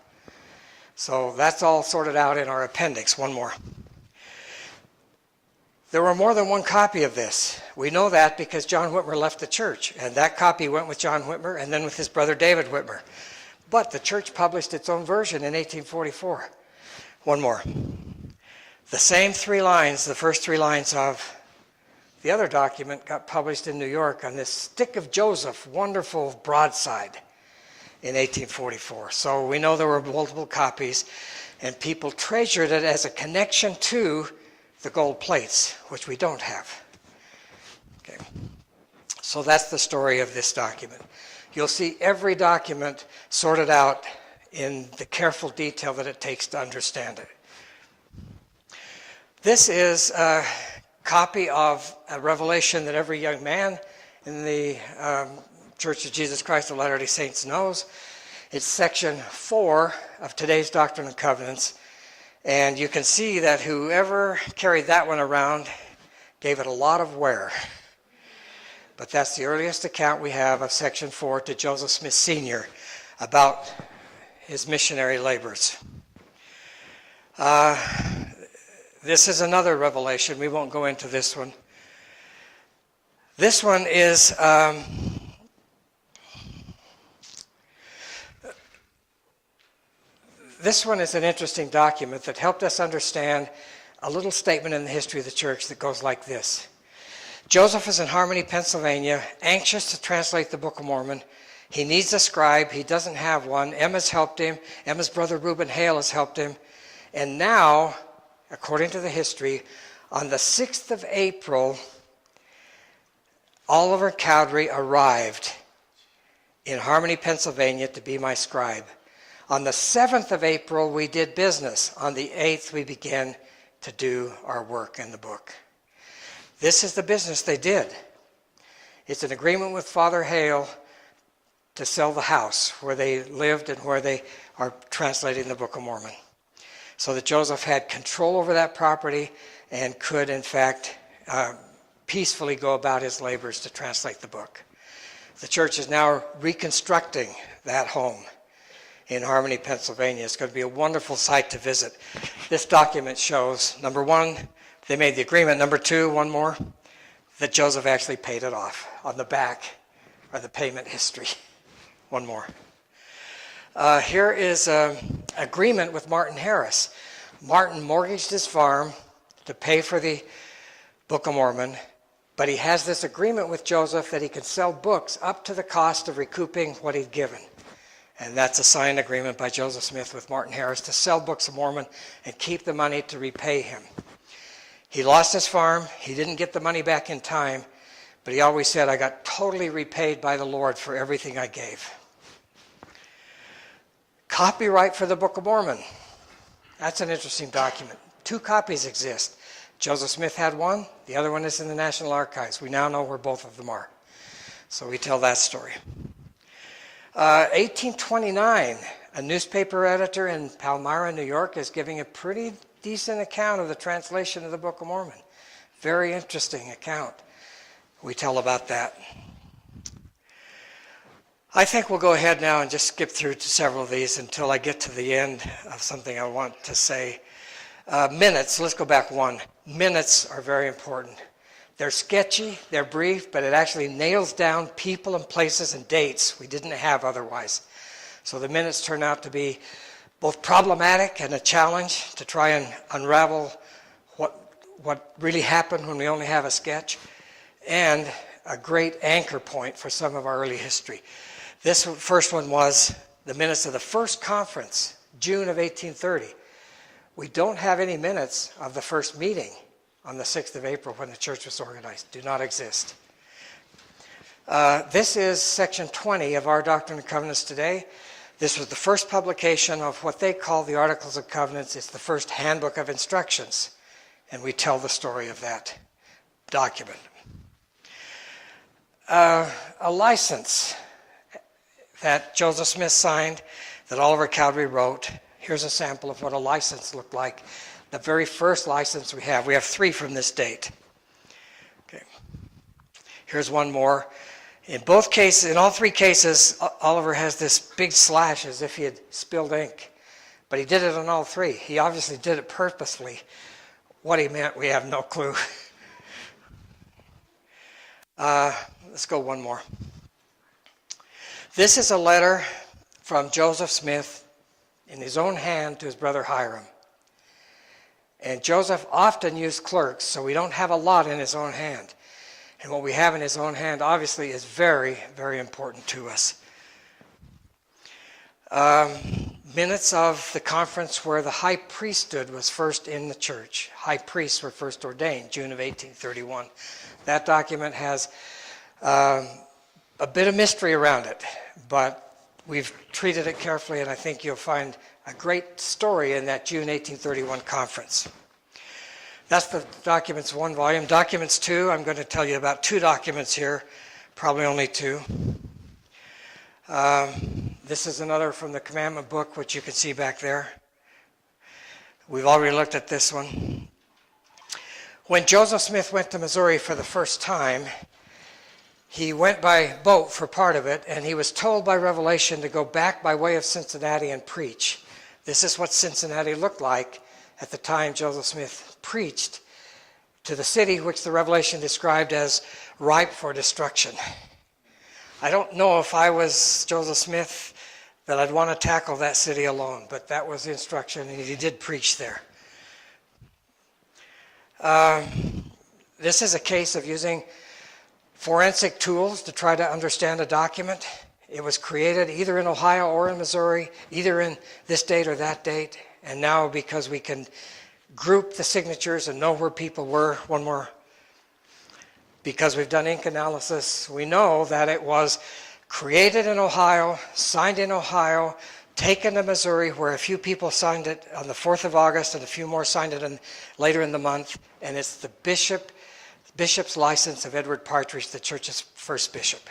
So that's all sorted out in our appendix. One more. There were more than one copy of this. We know that because John Whitmer left the church, and that copy went with John Whitmer and then with his brother David Whitmer. But the church published its own version in 1844. One more. The same 3 lines, the first 3 lines of the other document, got published in New York on this Stick of Joseph, wonderful broadside in 1844. So we know there were multiple copies, and people treasured it as a connection to the gold plates, which we don't have. Okay. So that's the story of this document. You'll see every document sorted out in the careful detail that it takes to understand it. This is a copy of a revelation that every young man in the Church of Jesus Christ of Latter-day Saints knows. It's section 4 of today's Doctrine and Covenants. And you can see that whoever carried that one around gave it a lot of wear. But that's the earliest account we have of section 4 to Joseph Smith Sr. about his missionary labors. This is another revelation. We won't go into this one. This one is an interesting document that helped us understand a little statement in the history of the church that goes like this. Joseph is in Harmony, Pennsylvania, anxious to translate the Book of Mormon. He needs a scribe. He doesn't have one. Emma's helped him. Emma's brother Reuben Hale has helped him. And now, according to the history, on the 6th of April, Oliver Cowdery arrived in Harmony, Pennsylvania to be my scribe. On the 7th of April, we did business. On the 8th, we began to do our work in the book. This is the business they did. It's an agreement with Father Hale to sell the house where they lived and where they are translating the Book of Mormon, so that Joseph had control over that property and could, in fact, peacefully go about his labors to translate the book. The church is now reconstructing that home in Harmony, Pennsylvania. It's going to be a wonderful site to visit. This document shows, number one, they made the agreement. Number two, one more, that Joseph actually paid it off. On the back are the payment history. One more. Here is an agreement with Martin Harris. Martin mortgaged his farm to pay for the Book of Mormon, but he has this agreement with Joseph that he can sell books up to the cost of recouping what he'd given. And that's a signed agreement by Joseph Smith with Martin Harris to sell Books of Mormon and keep the money to repay him. He lost his farm. He didn't get the money back in time, but he always said, I got totally repaid by the Lord for everything I gave. Copyright for the Book of Mormon. That's an interesting document. 2 copies exist. Joseph Smith had one. The other one is in the National Archives. We now know where both of them are. So we tell that story. 1829, a newspaper editor in Palmyra, New York, is giving a pretty decent account of the translation of the Book of Mormon. Very interesting account. We tell about that. I think we'll go ahead now and just skip through to several of these until I get to the end of something I want to say. Minutes, let's go back one. Minutes are very important. They're sketchy, they're brief, but it actually nails down people and places and dates we didn't have otherwise. So the minutes turn out to be both problematic and a challenge to try and unravel what really happened when we only have a sketch, and a great anchor point for some of our early history. This first one was the minutes of the first conference, June of 1830. We don't have any minutes of the first meeting on the 6th of April when the church was organized. Do not exist. This is section 20 of our Doctrine and Covenants today. This was the first publication of what they call the Articles of Covenants. It's the first handbook of instructions, and we tell the story of that document. A license that Joseph Smith signed, that Oliver Cowdery wrote. Here's a sample of what a license looked like. The very first license we have 3 from this date. Okay. Here's one more. In both cases, in all 3 cases, Oliver has this big slash as if he had spilled ink. But he did it on all 3. He obviously did it purposely. What he meant, we have no clue. Let's go one more. This is a letter from Joseph Smith in his own hand to his brother Hiram. And Joseph often used clerks, so we don't have a lot in his own hand. And what we have in his own hand, obviously, is very, very important to us. minutes of the conference where the high priesthood was first in the church. High priests were first ordained, June of 1831. That document has a bit of mystery around it, but we've treated it carefully, and I think you'll find a great story in that June 1831 conference. That's the Documents 1 volume. Documents 2, I'm going to tell you about 2 documents here, probably only 2. This is another from the Commandment Book, which you can see back there. We've already looked at this one. When Joseph Smith went to Missouri for the first time, he went by boat for part of it, and he was told by revelation to go back by way of Cincinnati and preach. This is what Cincinnati looked like at the time Joseph Smith preached to the city which the revelation described as ripe for destruction. I don't know if I was Joseph Smith that I'd want to tackle that city alone, but that was the instruction, and he did preach there. This is a case of using forensic tools to try to understand a document. It was created either in Ohio or in Missouri, either in this date or that date, and now because we can group the signatures and know where people were, one more, because we've done ink analysis, we know that it was created in Ohio, signed in Ohio, taken to Missouri, where a few people signed it on the 4th of August and a few more signed it later in the month, and it's the bishop's license of Edward Partridge, the church's first bishop.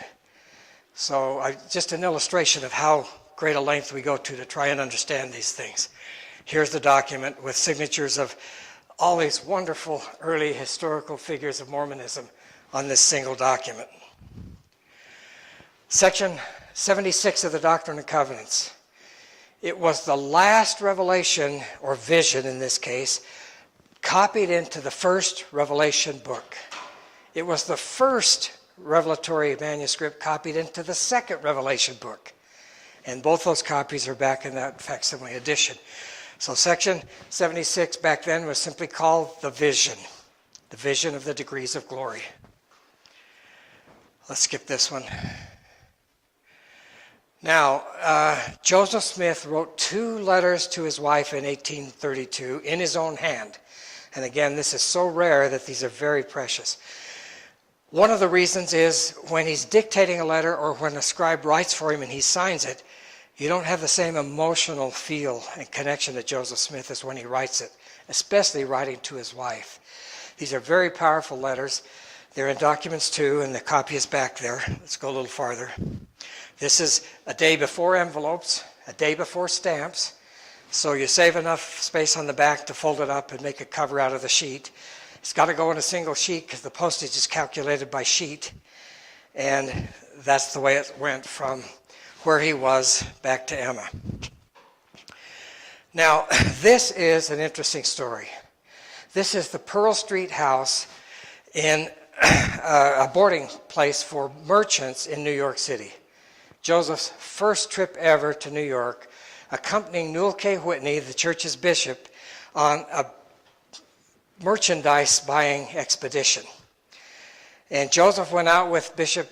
So just an illustration of how great a length we go to try and understand these things. Here's the document with signatures of all these wonderful early historical figures of Mormonism on this single document. Section 76 of the Doctrine and Covenants. It was the last revelation, or vision in this case, copied into the first Revelation book. It was the first revelatory manuscript copied into the second Revelation book. And both those copies are back in that facsimile edition. So section 76 back then was simply called the vision of the degrees of glory. Let's skip this one. Now, Joseph Smith wrote 2 letters to his wife in 1832 in his own hand. And again, this is so rare that these are very precious. One of the reasons is when he's dictating a letter or when a scribe writes for him and he signs it, you don't have the same emotional feel and connection to Joseph Smith as when he writes it, especially writing to his wife. These are very powerful letters. They're in Documents 2, and the copy is back there. Let's go a little farther. This is a day before envelopes, a day before stamps, so you save enough space on the back to fold it up and make a cover out of the sheet. It's got to go in a single sheet because the postage is calculated by sheet, and that's the way it went from where he was back to Emma. Now, this is an interesting story. This is the Pearl Street house in a boarding place for merchants in New York City. Joseph's first trip ever to New York, accompanying Newell K. Whitney, the church's bishop, on a merchandise buying expedition. And Joseph went out with Bishop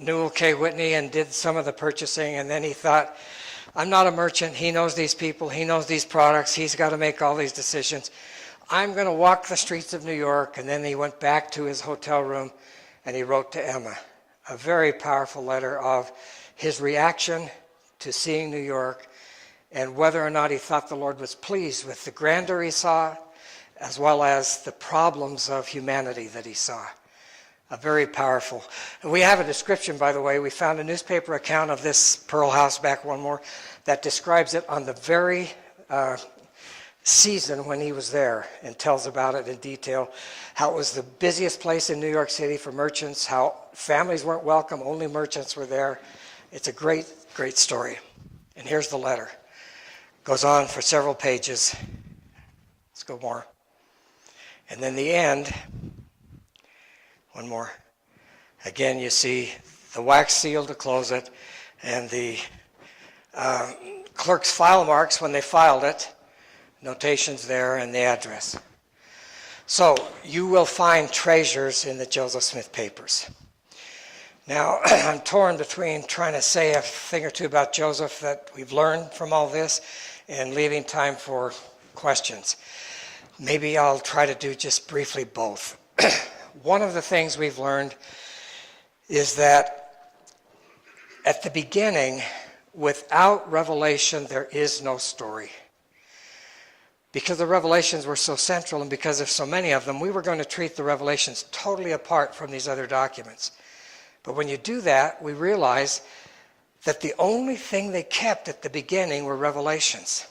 Newell K. Whitney and did some of the purchasing, and then he thought, I'm not a merchant, he knows these people, he knows these products, he's got to make all these decisions. I'm going to walk the streets of New York. And then he went back to his hotel room and he wrote to Emma a very powerful letter of his reaction to seeing New York and whether or not he thought the Lord was pleased with the grandeur he saw as well as the problems of humanity that he saw. A very powerful. We have a description, by the way. We found a newspaper account of this Pearl House back one more that describes it on the very season when he was there and tells about it in detail, how it was the busiest place in New York City for merchants, how families weren't welcome, only merchants were there. It's a great, great story. And here's the letter. Goes on for several pages. Let's go more. And then the end, one more. Again, you see the wax seal to close it and the clerk's file marks when they filed it, notations there, and the address. So you will find treasures in the Joseph Smith papers. Now, I'm torn between trying to say a thing or two about Joseph that we've learned from all this and leaving time for questions. Maybe I'll try to do just briefly both. One of the things we've learned is that at the beginning, without revelation, there is no story. Because the revelations were so central and because of so many of them, we were going to treat the revelations totally apart from these other documents. But when you do that, we realize that the only thing they kept at the beginning were revelations.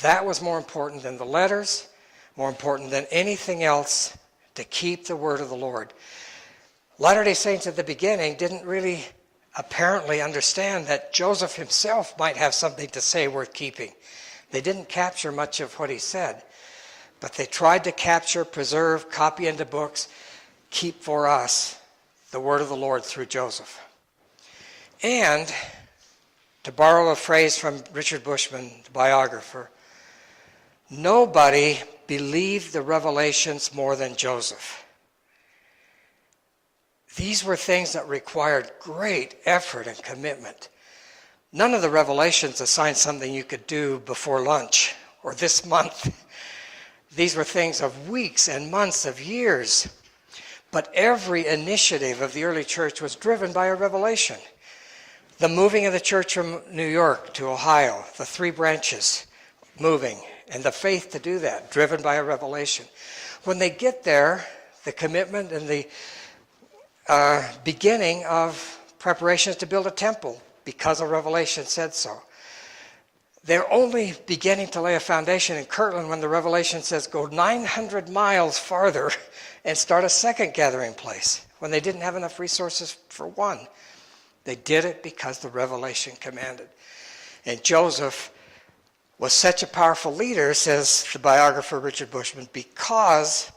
That was more important than the letters, more important than anything else to keep the word of the Lord. Latter-day Saints at the beginning didn't really apparently understand that Joseph himself might have something to say worth keeping. They didn't capture much of what he said, but they tried to capture, preserve, copy into books, keep for us the word of the Lord through Joseph. And, to borrow a phrase from Richard Bushman, the biographer, nobody believed the revelations more than Joseph. These were things that required great effort and commitment. None of the revelations assigned something you could do before lunch or this month. These were things of weeks and months of years. But every initiative of the early church was driven by a revelation. The moving of the church from New York to Ohio, the 3 branches moving, and the faith to do that, driven by a revelation. When they get there, the commitment and the beginning of preparations to build a temple, because a revelation said so. They're only beginning to lay a foundation in Kirtland when the revelation says go 900 miles farther and start a second gathering place, when they didn't have enough resources for one. They did it because the revelation commanded. And Joseph was such a powerful leader, says the biographer Richard Bushman, because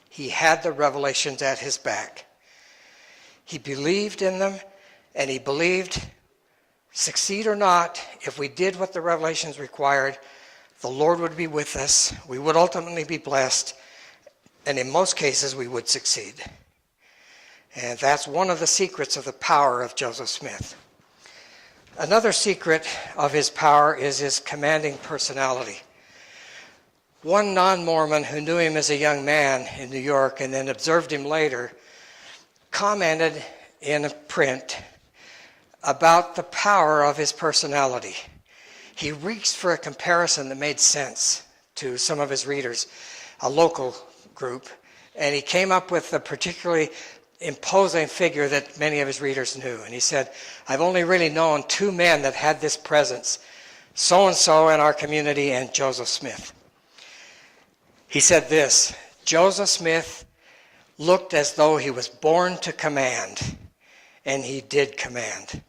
he had the revelations at his back. He believed in them, and he believed, succeed or not, if we did what the revelations required, the Lord would be with us, we would ultimately be blessed, and in most cases we would succeed. And that's one of the secrets of the power of Joseph Smith. Another secret of his power is his commanding personality. One non-Mormon who knew him as a young man in New York and then observed him later commented in a print about the power of his personality. He reached for a comparison that made sense to some of his readers, a local group, and he came up with a particularly imposing figure that many of his readers knew. And he said, I've only really known 2 men that had this presence, so-and-so in our community and Joseph Smith. He said this, Joseph Smith looked as though he was born to command, and he did command.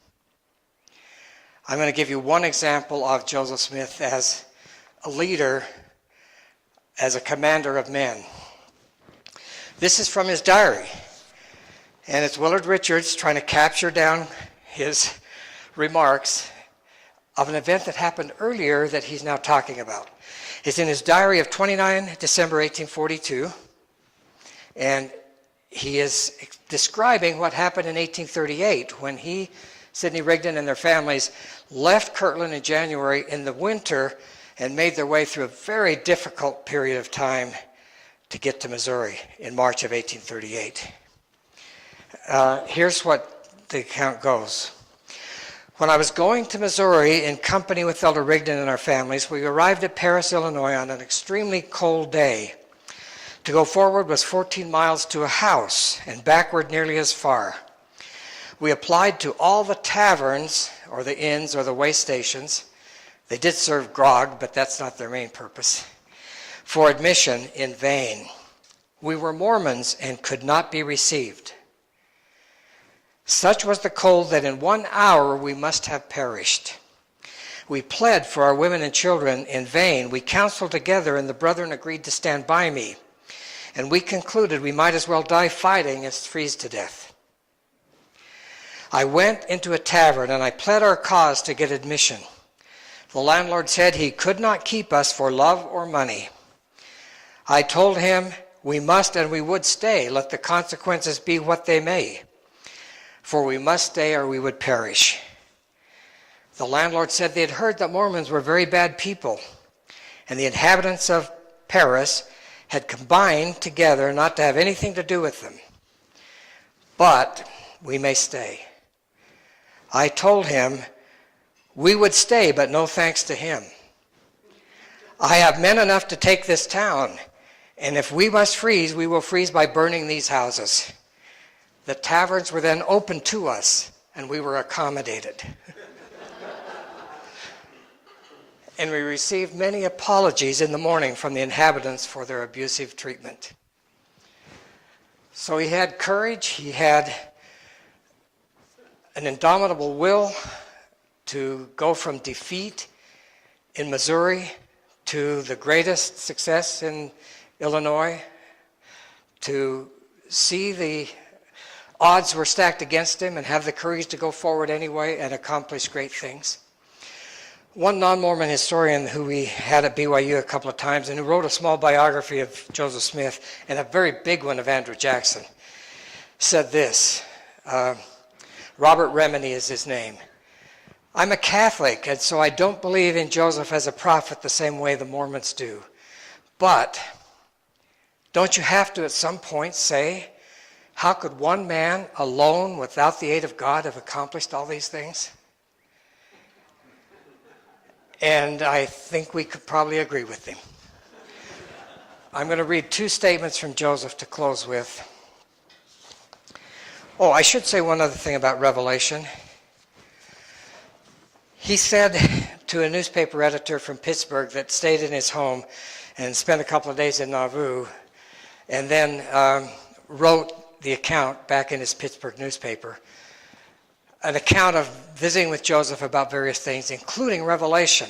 I'm going to give you one example of Joseph Smith as a leader, as a commander of men. This is from his diary, and it's Willard Richards trying to capture down his remarks of an event that happened earlier that he's now talking about. It's in his diary of 29 December 1842, and he is describing what happened in 1838 when he, Sidney Rigdon, and their families left Kirtland in January in the winter and made their way through a very difficult period of time to get to Missouri in March of 1838. Here's what the account goes. When I was going to Missouri in company with Elder Rigdon and our families, we arrived at Paris, Illinois on an extremely cold day. To go forward was 14 miles to a house and backward nearly as far. We applied to all the taverns or the inns or the way stations. They did serve grog, but that's not their main purpose. For admission in vain. We were Mormons and could not be received. Such was the cold that in 1 hour we must have perished. We pled for our women and children in vain. We counseled together, and the brethren agreed to stand by me. And we concluded we might as well die fighting as freeze to death. I went into a tavern, and I pled our cause to get admission. The landlord said he could not keep us for love or money. I told him we must and we would stay, let the consequences be what they may. for we must stay or we would perish. The landlord said they had heard that Mormons were very bad people, and the inhabitants of Paris had combined together not to have anything to do with them. But we may stay. I told him we would stay, but no thanks to him. I have men enough to take this town, and if we must freeze, we will freeze by burning these houses. The taverns were then open to us, and we were accommodated. And we received many apologies in the morning from the inhabitants for their abusive treatment. So he had courage, he had an indomitable will to go from defeat in Missouri to the greatest success in Illinois, to see the odds were stacked against him and have the courage to go forward anyway and accomplish great things. One non-Mormon historian who we had at BYU a couple of times and who wrote a small biography of Joseph Smith and a very big one of Andrew Jackson said this. Robert Remini is his name. I'm a Catholic, and so I don't believe in Joseph as a prophet the same way the Mormons do. But don't you have to at some point say, how could one man alone without the aid of God have accomplished all these things? And I think we could probably agree with him. I'm going to read two statements from Joseph to close with. Oh, I should say one other thing about Revelation. He said to a newspaper editor from Pittsburgh that stayed in his home and spent a couple of days in Nauvoo, and then wrote the account back in his Pittsburgh newspaper, an account of visiting with Joseph about various things, including Revelation.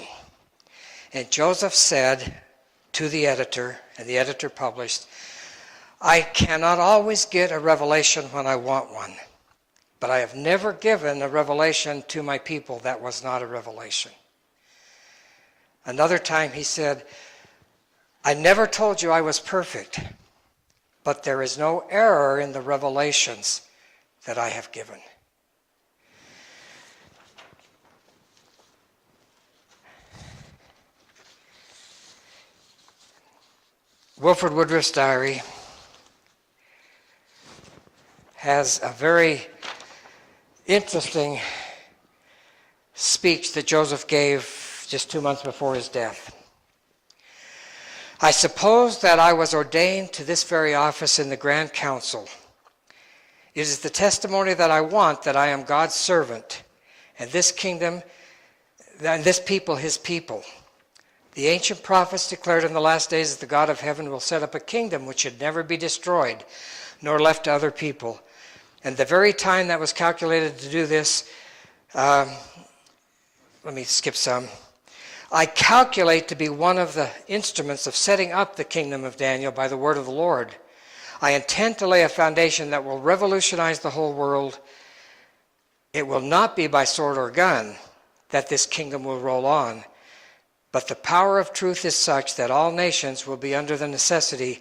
And Joseph said to the editor, and the editor published, I cannot always get a revelation when I want one, but I have never given a revelation to my people that was not a revelation. Another time he said, I never told you I was perfect, but there is no error in the revelations that I have given. Wilford Woodruff's diary has a very interesting speech that Joseph gave just 2 months before his death. I suppose that I was ordained to this very office in the Grand Council. It is the testimony that I want that I am God's servant, and this kingdom, and this people his people. The ancient prophets declared in the last days that the God of heaven will set up a kingdom which should never be destroyed, nor left to other people. And the very time that was calculated to do this, let me skip some. I calculate to be one of the instruments of setting up the kingdom of Daniel by the word of the Lord. I intend to lay a foundation that will revolutionize the whole world. It will not be by sword or gun that this kingdom will roll on, but the power of truth is such that all nations will be under the necessity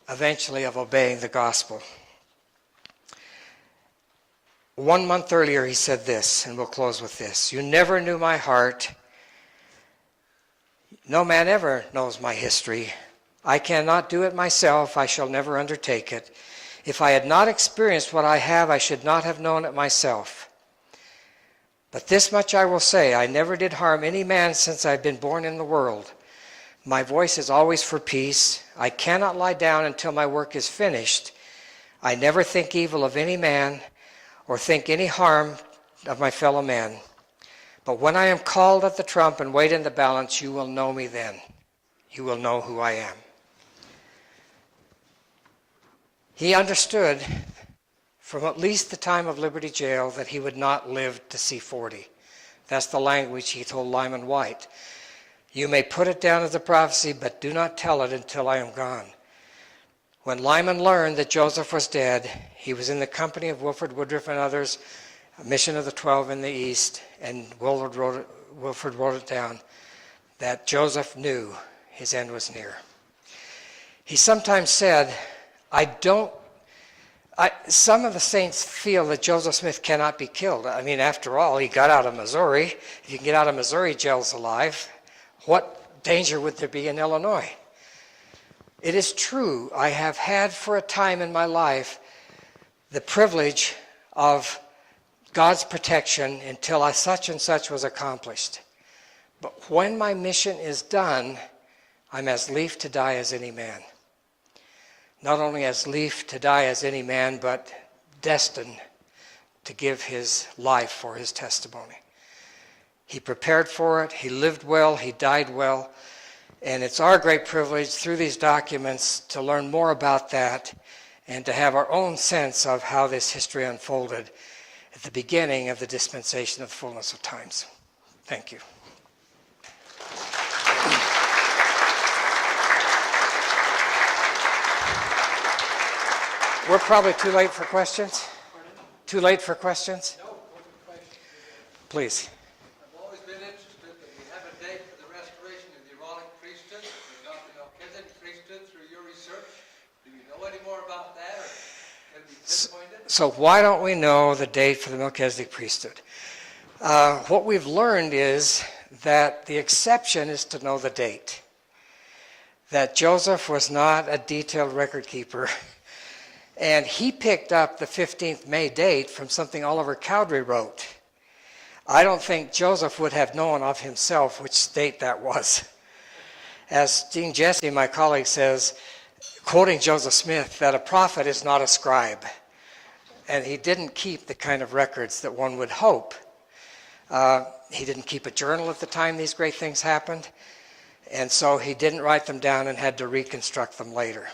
eventually of obeying the gospel. 1 month earlier he said this, and we'll close with this. You never knew my heart. No man ever knows my history. I cannot do it myself. I shall never undertake it. If I had not experienced what I have, I should not have known it myself. But this much I will say, I never did harm any man since I've been born in the world. My voice is always for peace. I cannot lie down until my work is finished. I never think evil of any man or think any harm of my fellow men. But when I am called at the trump and weighed in the balance, you will know me then. You will know who I am. He understood from at least the time of Liberty Jail that he would not live to see 40. That's the language he told Lyman White. You may put it down as a prophecy, but do not tell it until I am gone. When Lyman learned that Joseph was dead, he was in the company of Wilford Woodruff and others, a mission of the 12 in the East, and Wilford wrote it down, that Joseph knew his end was near. He sometimes said, I don't Some of the saints feel that Joseph Smith cannot be killed. I mean, after all, he got out of Missouri. If you can get out of Missouri jails alive, what danger would there be in Illinois? It is true, I have had for a time in my life the privilege of God's protection until such and such was accomplished. But when my mission is done, I'm as lief to die as any man. Not only as lief to die as any man, but destined to give his life for his testimony. He prepared for it, he lived well, he died well, and it's our great privilege through these documents to learn more about that and to have our own sense of how this history unfolded at the beginning of the dispensation of the fullness of times. Thank you. We're probably too late for questions? Too late for questions? No, open question. Please. I've always been interested that we have a date for the restoration of the Aaronic priesthood, the Melchizedek priesthood through your research. Do you know any more about that, or can we pinpoint it? So why don't we know the date for the Melchizedek priesthood? What we've learned is that the exception is to know the date. That Joseph was not a detailed record keeper. And he picked up the 15th May date from something Oliver Cowdery wrote. I don't think Joseph would have known of himself which date that was. As Dean Jesse, my colleague, says, quoting Joseph Smith, that a prophet is not a scribe. And he didn't keep the kind of records that one would hope. He didn't keep a journal at the time these great things happened. And so he didn't write them down and had to reconstruct them later.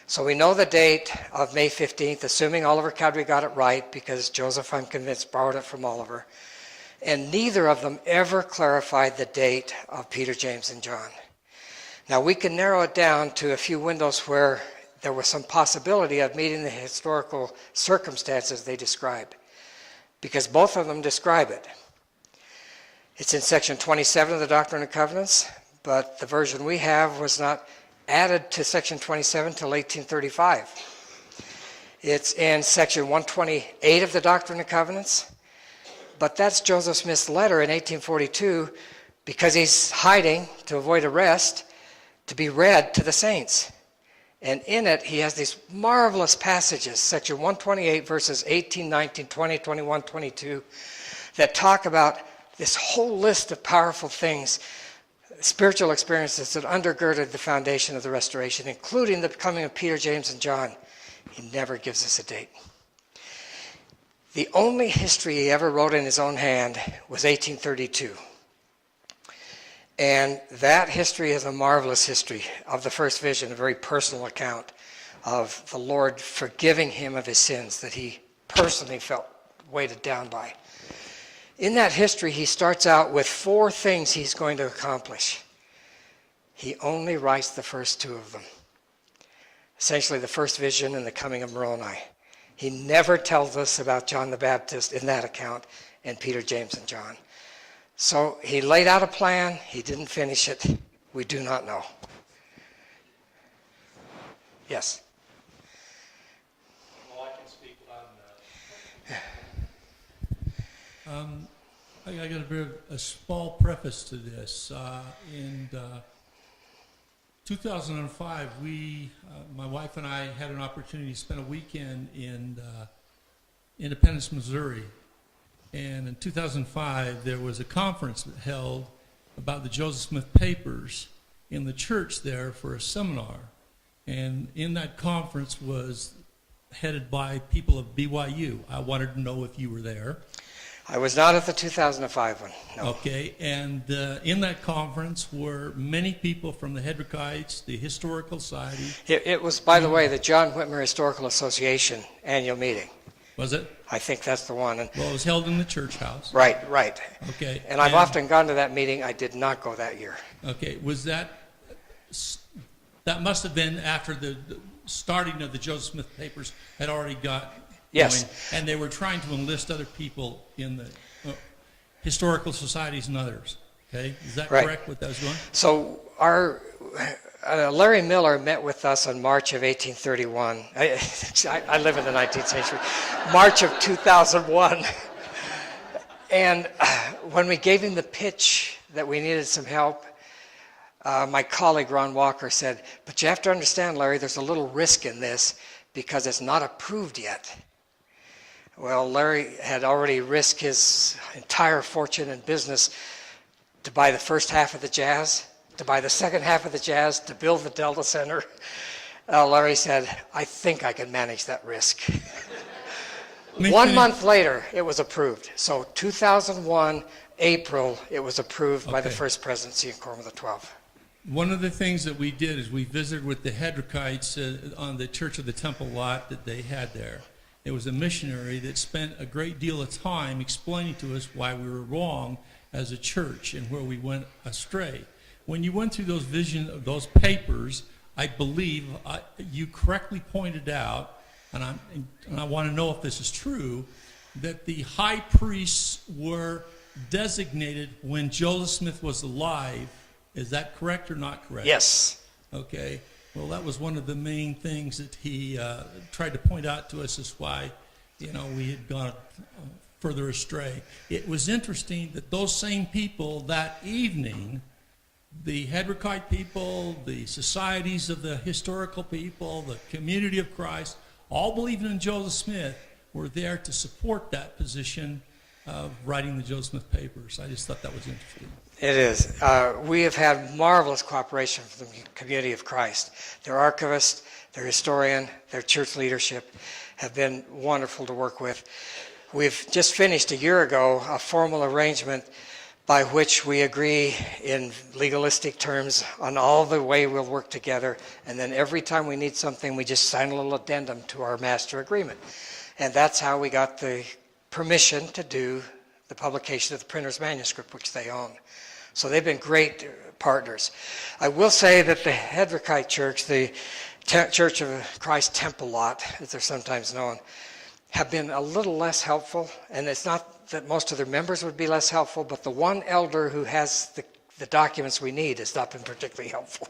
So we know the date of May 15th, assuming Oliver Cowdery got it right, because Joseph, I'm convinced, borrowed it from Oliver. And neither of them ever clarified the date of Peter, James, and John. Now we can narrow it down to a few windows where there was some possibility of meeting the historical circumstances they describe, because both of them describe it. It's in section 27 of the Doctrine and Covenants, but the version we have was not added to section 27 till 1835. It's in section 128 of the Doctrine and Covenants, but that's Joseph Smith's letter in 1842 because he's hiding to avoid arrest to be read to the saints. And in it, he has these marvelous passages, section 128, verses 18, 19, 20, 21, 22, that talk about this whole list of powerful things, spiritual experiences that undergirded the foundation of the restoration, including the coming of Peter, James, and John. He never gives us a date. The only history he ever wrote in his own hand was 1832. And that history is a marvelous history of the first vision, a very personal account of the Lord forgiving him of his sins that he personally felt weighted down by. In that history, he starts out with 4 things he's going to accomplish. He only writes the first 2 of them. Essentially, the first vision and the coming of Moroni. He never tells us about John the Baptist in that account and Peter, James, and John. So he laid out a plan. He didn't finish it. We do not know. Yes? Well, I can speak on that. I got a bit of a small preface to this. In 2005, my wife and I had an opportunity to spend a weekend in Independence, Missouri. And in 2005, there was a conference held about the Joseph Smith papers in the church there for a seminar. And in that conference was headed by people of BYU. I wanted to know if you were there. I was not at the 2005 one, no. Okay, and in that conference were many people from the Hedrickites, the Historical Society. It was, by the way, the John Whitmer Historical Association annual meeting. Was it? I think that's the one. Well, it was held in the church house. Right. Okay. And I've often gone to that meeting. I did not go that year. Okay, was that must have been after the starting of the Joseph Smith papers had already got Yes. going, and they were trying to enlist other people in the historical societies and others. Okay, is that Right. correct? What that was going? So Larry Miller met with us in March of 1831. I live in the 19th century. March of 2001. And when we gave him the pitch that we needed some help, my colleague Ron Walker said, "But you have to understand, Larry, there's a little risk in this because it's not approved yet." Well, Larry had already risked his entire fortune in business to buy the first half of the Jazz, to buy the second half of the Jazz, to build the Delta Center. Larry said, "I think I can manage that risk." 1 month later, it was approved. So 2001, April, it was approved by the First Presidency in Quorum of the 12. One of the things that we did is we visited with the Hedrickites on the Church of the Temple lot that they had there. It was a missionary that spent a great deal of time explaining to us why we were wrong as a church and where we went astray. When you went through those papers, I believe you correctly pointed out, and I want to know if this is true, that the high priests were designated when Joseph Smith was alive. Is that correct or not correct? Yes. Okay. Well, that was one of the main things that he tried to point out to us is why, we had gone further astray. It was interesting that those same people that evening, the Hedrickite people, the societies of the historical people, the community of Christ, all believing in Joseph Smith, were there to support that position of writing the Joseph Smith papers. I just thought that was interesting. It is. We have had marvelous cooperation from the community of Christ. Their archivist, their historian, their church leadership have been wonderful to work with. We've just finished a year ago a formal arrangement by which we agree in legalistic terms on all the way we'll work together, and then every time we need something, we just sign a little addendum to our master agreement. And that's how we got the permission to do the publication of the printer's manuscript, which they own. So they've been great partners. I will say that the Hedrickite Church, the Church of Christ Temple lot, as they're sometimes known, have been a little less helpful. And it's not that most of their members would be less helpful, but the one elder who has the documents we need has not been particularly helpful.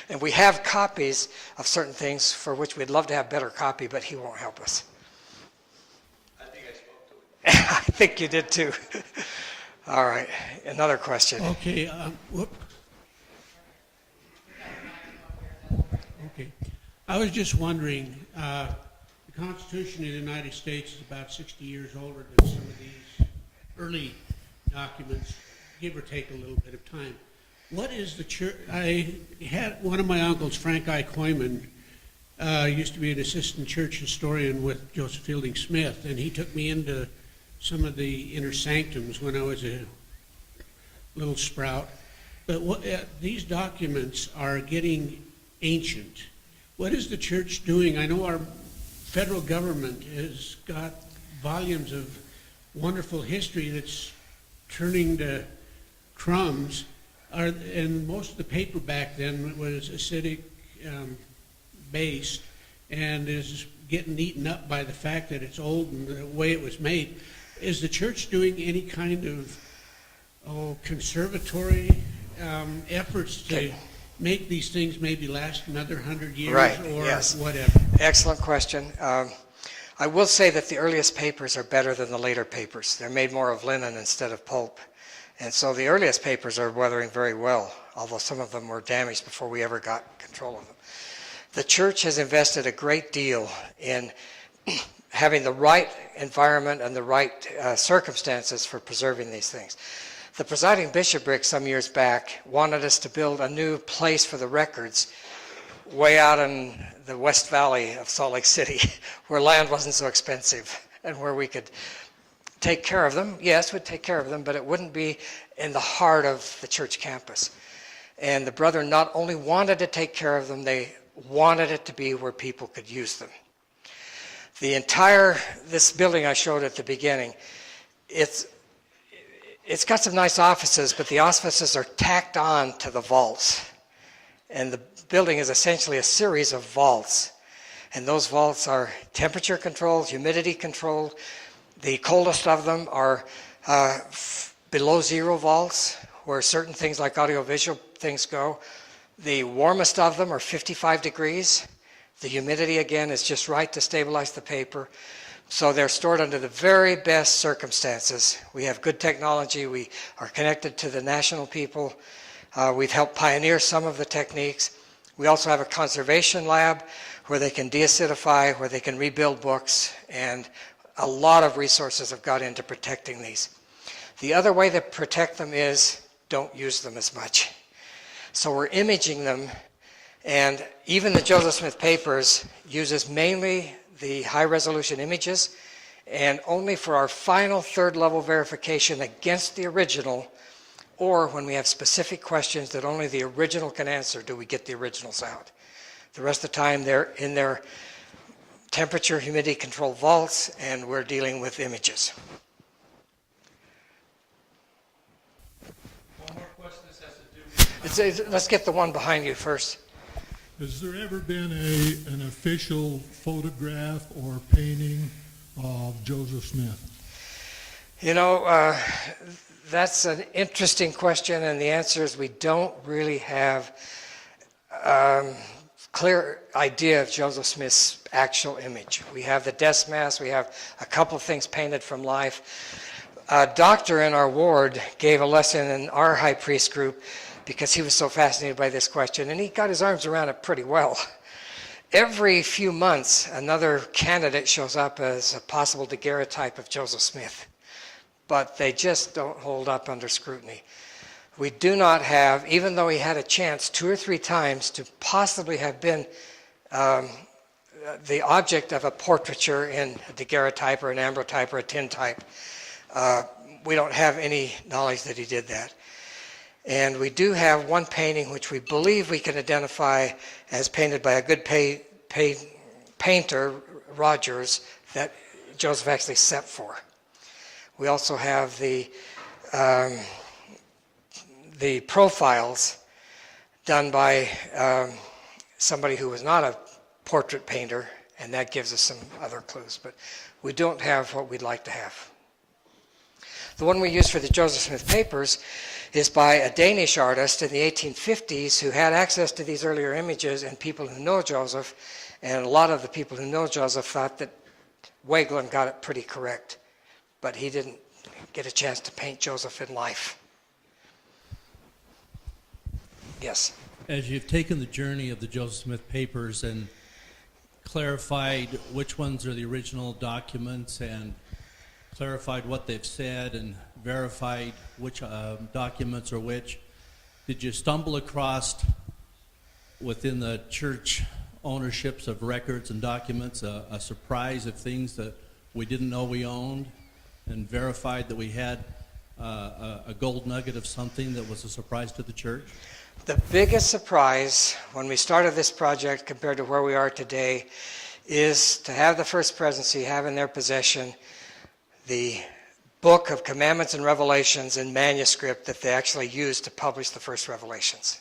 And we have copies of certain things for which we'd love to have better copy, but he won't help us. I think I spoke to him. I think you did too. All right, another question. Okay, Okay, I was just wondering, the Constitution of the United States is about 60 years older than some of these early documents, give or take a little bit of time. What is the church? I had one of my uncles, Frank I. Koyman, used to be an assistant church historian with Joseph Fielding Smith, and he took me into some of the inner sanctums when I was a little sprout. But these documents are getting ancient. What is the church doing? I know our federal government has got volumes of wonderful history that's turning to crumbs. And most of the paper back then was acidic based and is getting eaten up by the fact that it's old and the way it was made. Is the church doing any kind of conservatory efforts to make these things maybe last another 100 years or yes. whatever? Excellent question. I will say that the earliest papers are better than the later papers. They're made more of linen instead of pulp. And so the earliest papers are weathering very well, although some of them were damaged before we ever got control of them. The church has invested a great deal in having the right environment and the right circumstances for preserving these things. The presiding bishopric some years back wanted us to build a new place for the records way out in the West Valley of Salt Lake City, where land wasn't so expensive and where we could take care of them. Yes, we'd take care of them, but it wouldn't be in the heart of the church campus. And the brethren not only wanted to take care of them, they wanted it to be where people could use them. This building I showed at the beginning, it's got some nice offices, but the offices are tacked on to the vaults. And the building is essentially a series of vaults. And those vaults are temperature controlled, humidity controlled. The coldest of them are below zero vaults, where certain things like audiovisual things go. The warmest of them are 55 degrees. The humidity, again, is just right to stabilize the paper. So they're stored under the very best circumstances. We have good technology. We are connected to the national people. We've helped pioneer some of the techniques. We also have a conservation lab where they can deacidify, where they can rebuild books, and a lot of resources have got into protecting these. The other way to protect them is don't use them as much. So we're imaging them, and even the Joseph Smith papers uses mainly the high-resolution images, and only for our final third-level verification against the original, or when we have specific questions that only the original can answer, do we get the originals out. The rest of the time, they're in their temperature, humidity controlled vaults, and we're dealing with images. One more question. This has to do with... Let's get the one behind you first. Has there ever been an official photograph or painting of Joseph Smith? You know, that's an interesting question, and the answer is we don't really have clear idea of Joseph Smith's actual image. We have the desk mask, we have a couple of things painted from life. A doctor in our ward gave a lesson in our high priest group because he was so fascinated by this question, and he got his arms around it pretty well. Every few months, another candidate shows up as a possible daguerreotype of Joseph Smith, but they just don't hold up under scrutiny. We do not have, even though he had a chance 2 or 3 times to possibly have been the object of a portraiture in a daguerreotype or an ambrotype or a tintype, we don't have any knowledge that he did that. And we do have one painting which we believe we can identify as painted by a good painter, Rogers, that Joseph actually set for. We also have the profiles done by somebody who was not a portrait painter, and that gives us some other clues, but we don't have what we'd like to have. The one we use for the Joseph Smith papers is by a Danish artist in the 1850s who had access to these earlier images and people who know Joseph, and a lot of the people who know Joseph thought that Wegland got it pretty correct, but he didn't get a chance to paint Joseph in life. Yes? As you've taken the journey of the Joseph Smith papers and clarified which ones are the original documents and clarified what they've said and verified which documents are which, did you stumble across within the church ownerships of records and documents a surprise of things that we didn't know we owned, and verified that we had a gold nugget of something that was a surprise to the church? The biggest surprise when we started this project compared to where we are today is to have the First Presidency have in their possession the book of Commandments and Revelations in manuscript that they actually used to publish the first Revelations.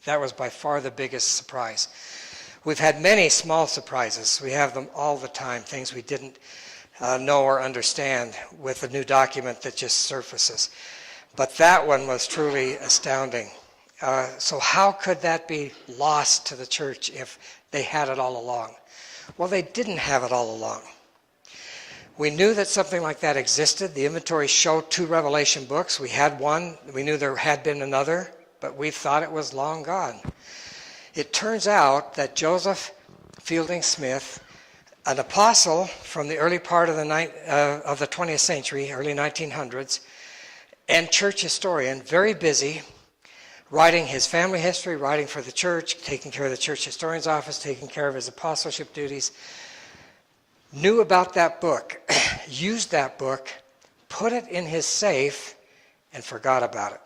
That was by far the biggest surprise. We've had many small surprises. We have them all the time, things we didn't know or understand with a new document that just surfaces. But that one was truly astounding. So how could that be lost to the church if they had it all along? Well, they didn't have it all along. We knew that something like that existed. The inventory showed 2 Revelation books. We had one. We knew there had been another, but we thought it was long gone. It turns out that Joseph Fielding Smith, an apostle from the early part of the 20th century, early 1900s, and church historian, very busy, writing his family history, writing for the church, taking care of the church historian's office, taking care of his apostleship duties, knew about that book, used that book, put it in his safe, and forgot about it.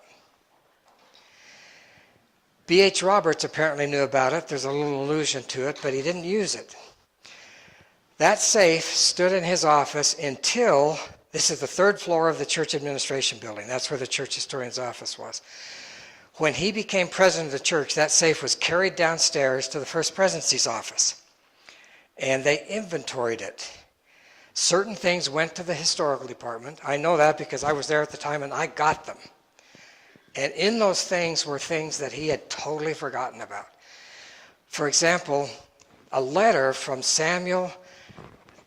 B.H. Roberts apparently knew about it. There's a little allusion to it, but he didn't use it. That safe stood in his office until, this is the 3rd floor of the church administration building. That's where the church historian's office was. When he became president of the church, that safe was carried downstairs to the First Presidency's office, and they inventoried it. Certain things went to the historical department. I know that because I was there at the time and I got them. And in those things were things that he had totally forgotten about. For example, a letter from Samuel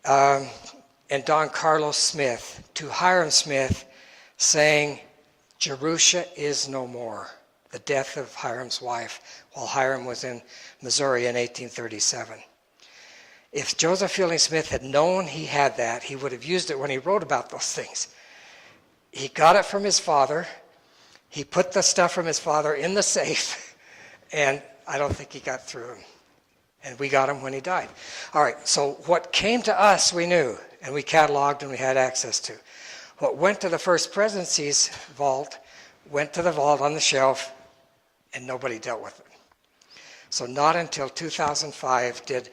and Don Carlos Smith to Hiram Smith saying, Jerusha is no more. The death of Hiram's wife while Hiram was in Missouri in 1837. If Joseph Fielding Smith had known he had that, he would have used it when he wrote about those things. He got it from his father. He put the stuff from his father in the safe, and I don't think he got through him. And we got him when he died. All right, so what came to us we knew, and we cataloged and we had access to. What went to the First Presidency's vault went to the vault on the shelf, and nobody dealt with it. So not until 2005 did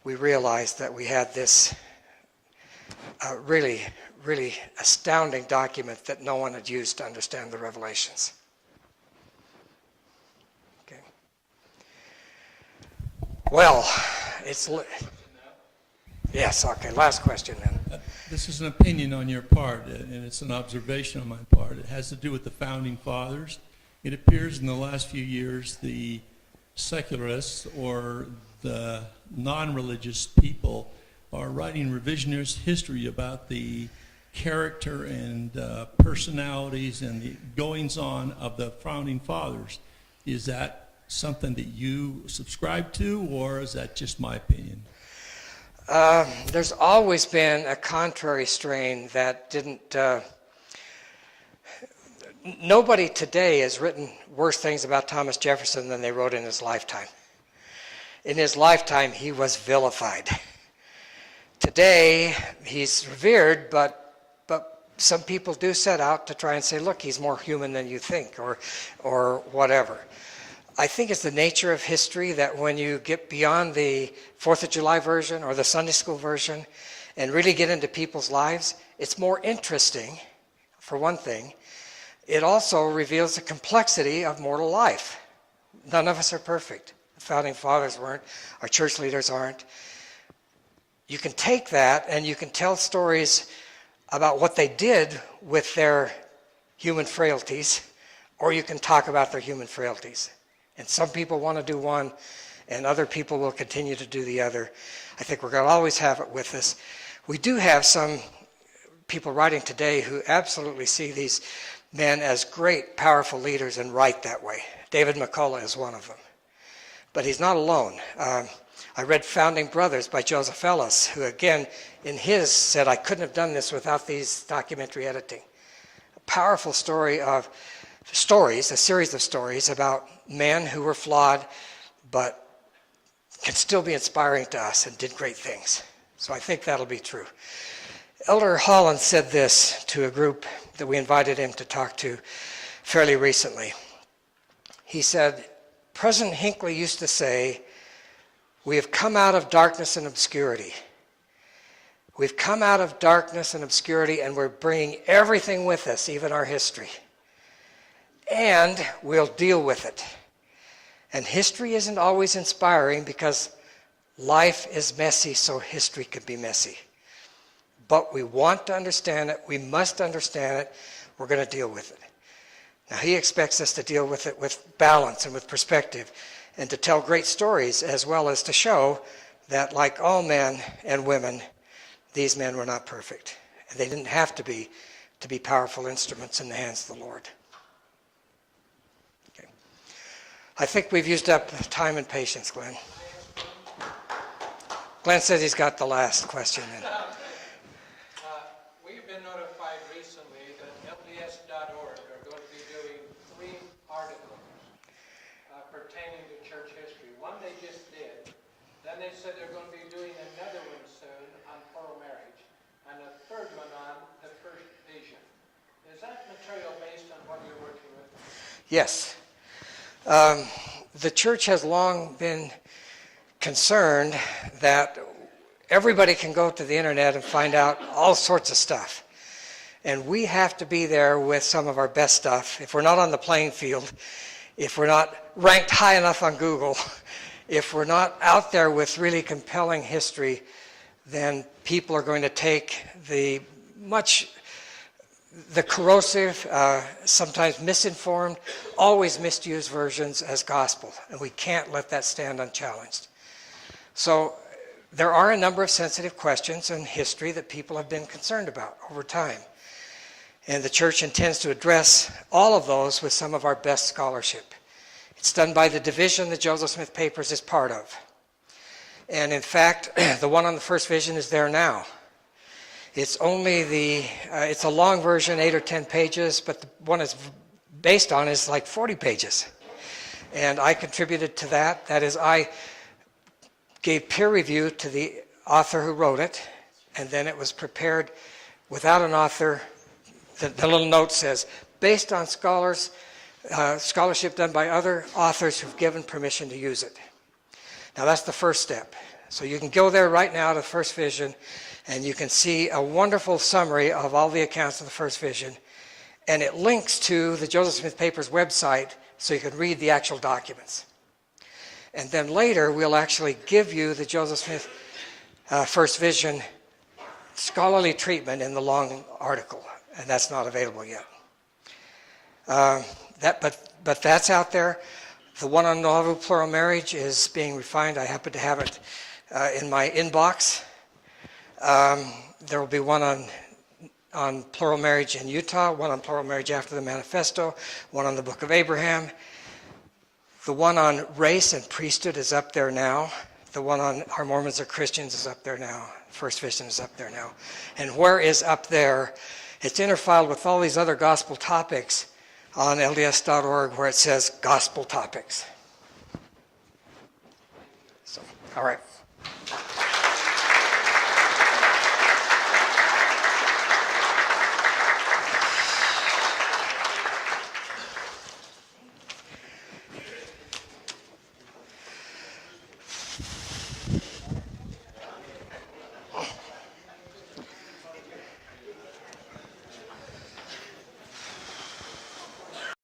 we realize that we had this really astounding document that no one had used to understand the Revelations. Okay. Well, yes, okay, last question then. This is an opinion on your part, and it's an observation on my part. It has to do with the Founding Fathers. It appears in the last few years the secularists or the non-religious people are writing revisionist history about the character and personalities and the goings-on of the Founding Fathers. Is that something that you subscribe to, or is that just my opinion? There's always been a contrary strain that didn't... Nobody today has written worse things about Thomas Jefferson than they wrote in his lifetime. In his lifetime, he was vilified. Today, he's revered, but some people do set out to try and say, look, he's more human than you think, or whatever. I think it's the nature of history that when you get beyond the 4th of July version or the Sunday school version and really get into people's lives, it's more interesting, for one thing. It also reveals the complexity of mortal life. None of us are perfect. The Founding Fathers weren't. Our church leaders aren't. You can take that and you can tell stories about what they did with their human frailties, or you can talk about their human frailties. And some people want to do one, and other people will continue to do the other. I think we're going to always have it with us. We do have some people writing today who absolutely see these men as great, powerful leaders and write that way. David McCullough is one of them. But he's not alone. I read Founding Brothers by Joseph Ellis, who again, in his, said, I couldn't have done this without these documentary editing. A powerful story of stories, a series of stories about men who were flawed, but can still be inspiring to us and did great things. So I think that'll be true. Elder Holland said this to a group that we invited him to talk to fairly recently. He said, President Hinckley used to say, we have come out of darkness and obscurity. We've come out of darkness and obscurity, and we're bringing everything with us, even our history. And we'll deal with it. And history isn't always inspiring because life is messy, so history can be messy. But we want to understand it. We must understand it. We're going to deal with it. Now, he expects us to deal with it with balance and with perspective and to tell great stories, as well as to show that, like all men and women, these men were not perfect. And they didn't have to be powerful instruments in the hands of the Lord. Okay. I think we've used up time and patience, Glenn. Glenn says he's got the last question. We've been notified recently that LDS.org are going to be doing 3 articles pertaining to church history. One they just did. Then they said they're going to be doing another one soon on plural marriage, and a third one on the first vision. Is that material based on what you're working with? Yes. The church has long been concerned that everybody can go to the internet and find out all sorts of stuff. And we have to be there with some of our best stuff. If we're not on the playing field, if we're not ranked high enough on Google, if we're not out there with really compelling history, then people are going to take the much the corrosive, sometimes misinformed, always misused versions as gospel, and we can't let that stand unchallenged. So there are a number of sensitive questions in history that people have been concerned about over time, and the church intends to address all of those with some of our best scholarship. It's done by the division the Joseph Smith Papers is part of. And in fact, the one on the first vision is there now. It's only it's a long version, 8 or 10 pages, but the one it's based on is like 40 pages. And I contributed to that. That is, I gave peer review to the author who wrote it, and then it was prepared without an author. The little note says, based on scholarship done by other authors who've given permission to use it. Now that's the first step. So you can go there right now to the first vision, and you can see a wonderful summary of all the accounts of the first vision, and it links to the Joseph Smith Papers website so you can read the actual documents. And then later we'll actually give you the Joseph Smith first vision scholarly treatment in the long article, and that's not available yet. But that's out there. The one on novel plural marriage is being refined. I happen to have it in my inbox. There will be one on plural marriage in Utah, one on plural marriage after the manifesto, one on the book of Abraham. The one on race and priesthood is up there now. The one on Are Mormons or Christians is up there now. First vision is up there now. And where is up there? It's interfiled with all these other gospel topics on LDS.org where it says gospel topics. So, all right.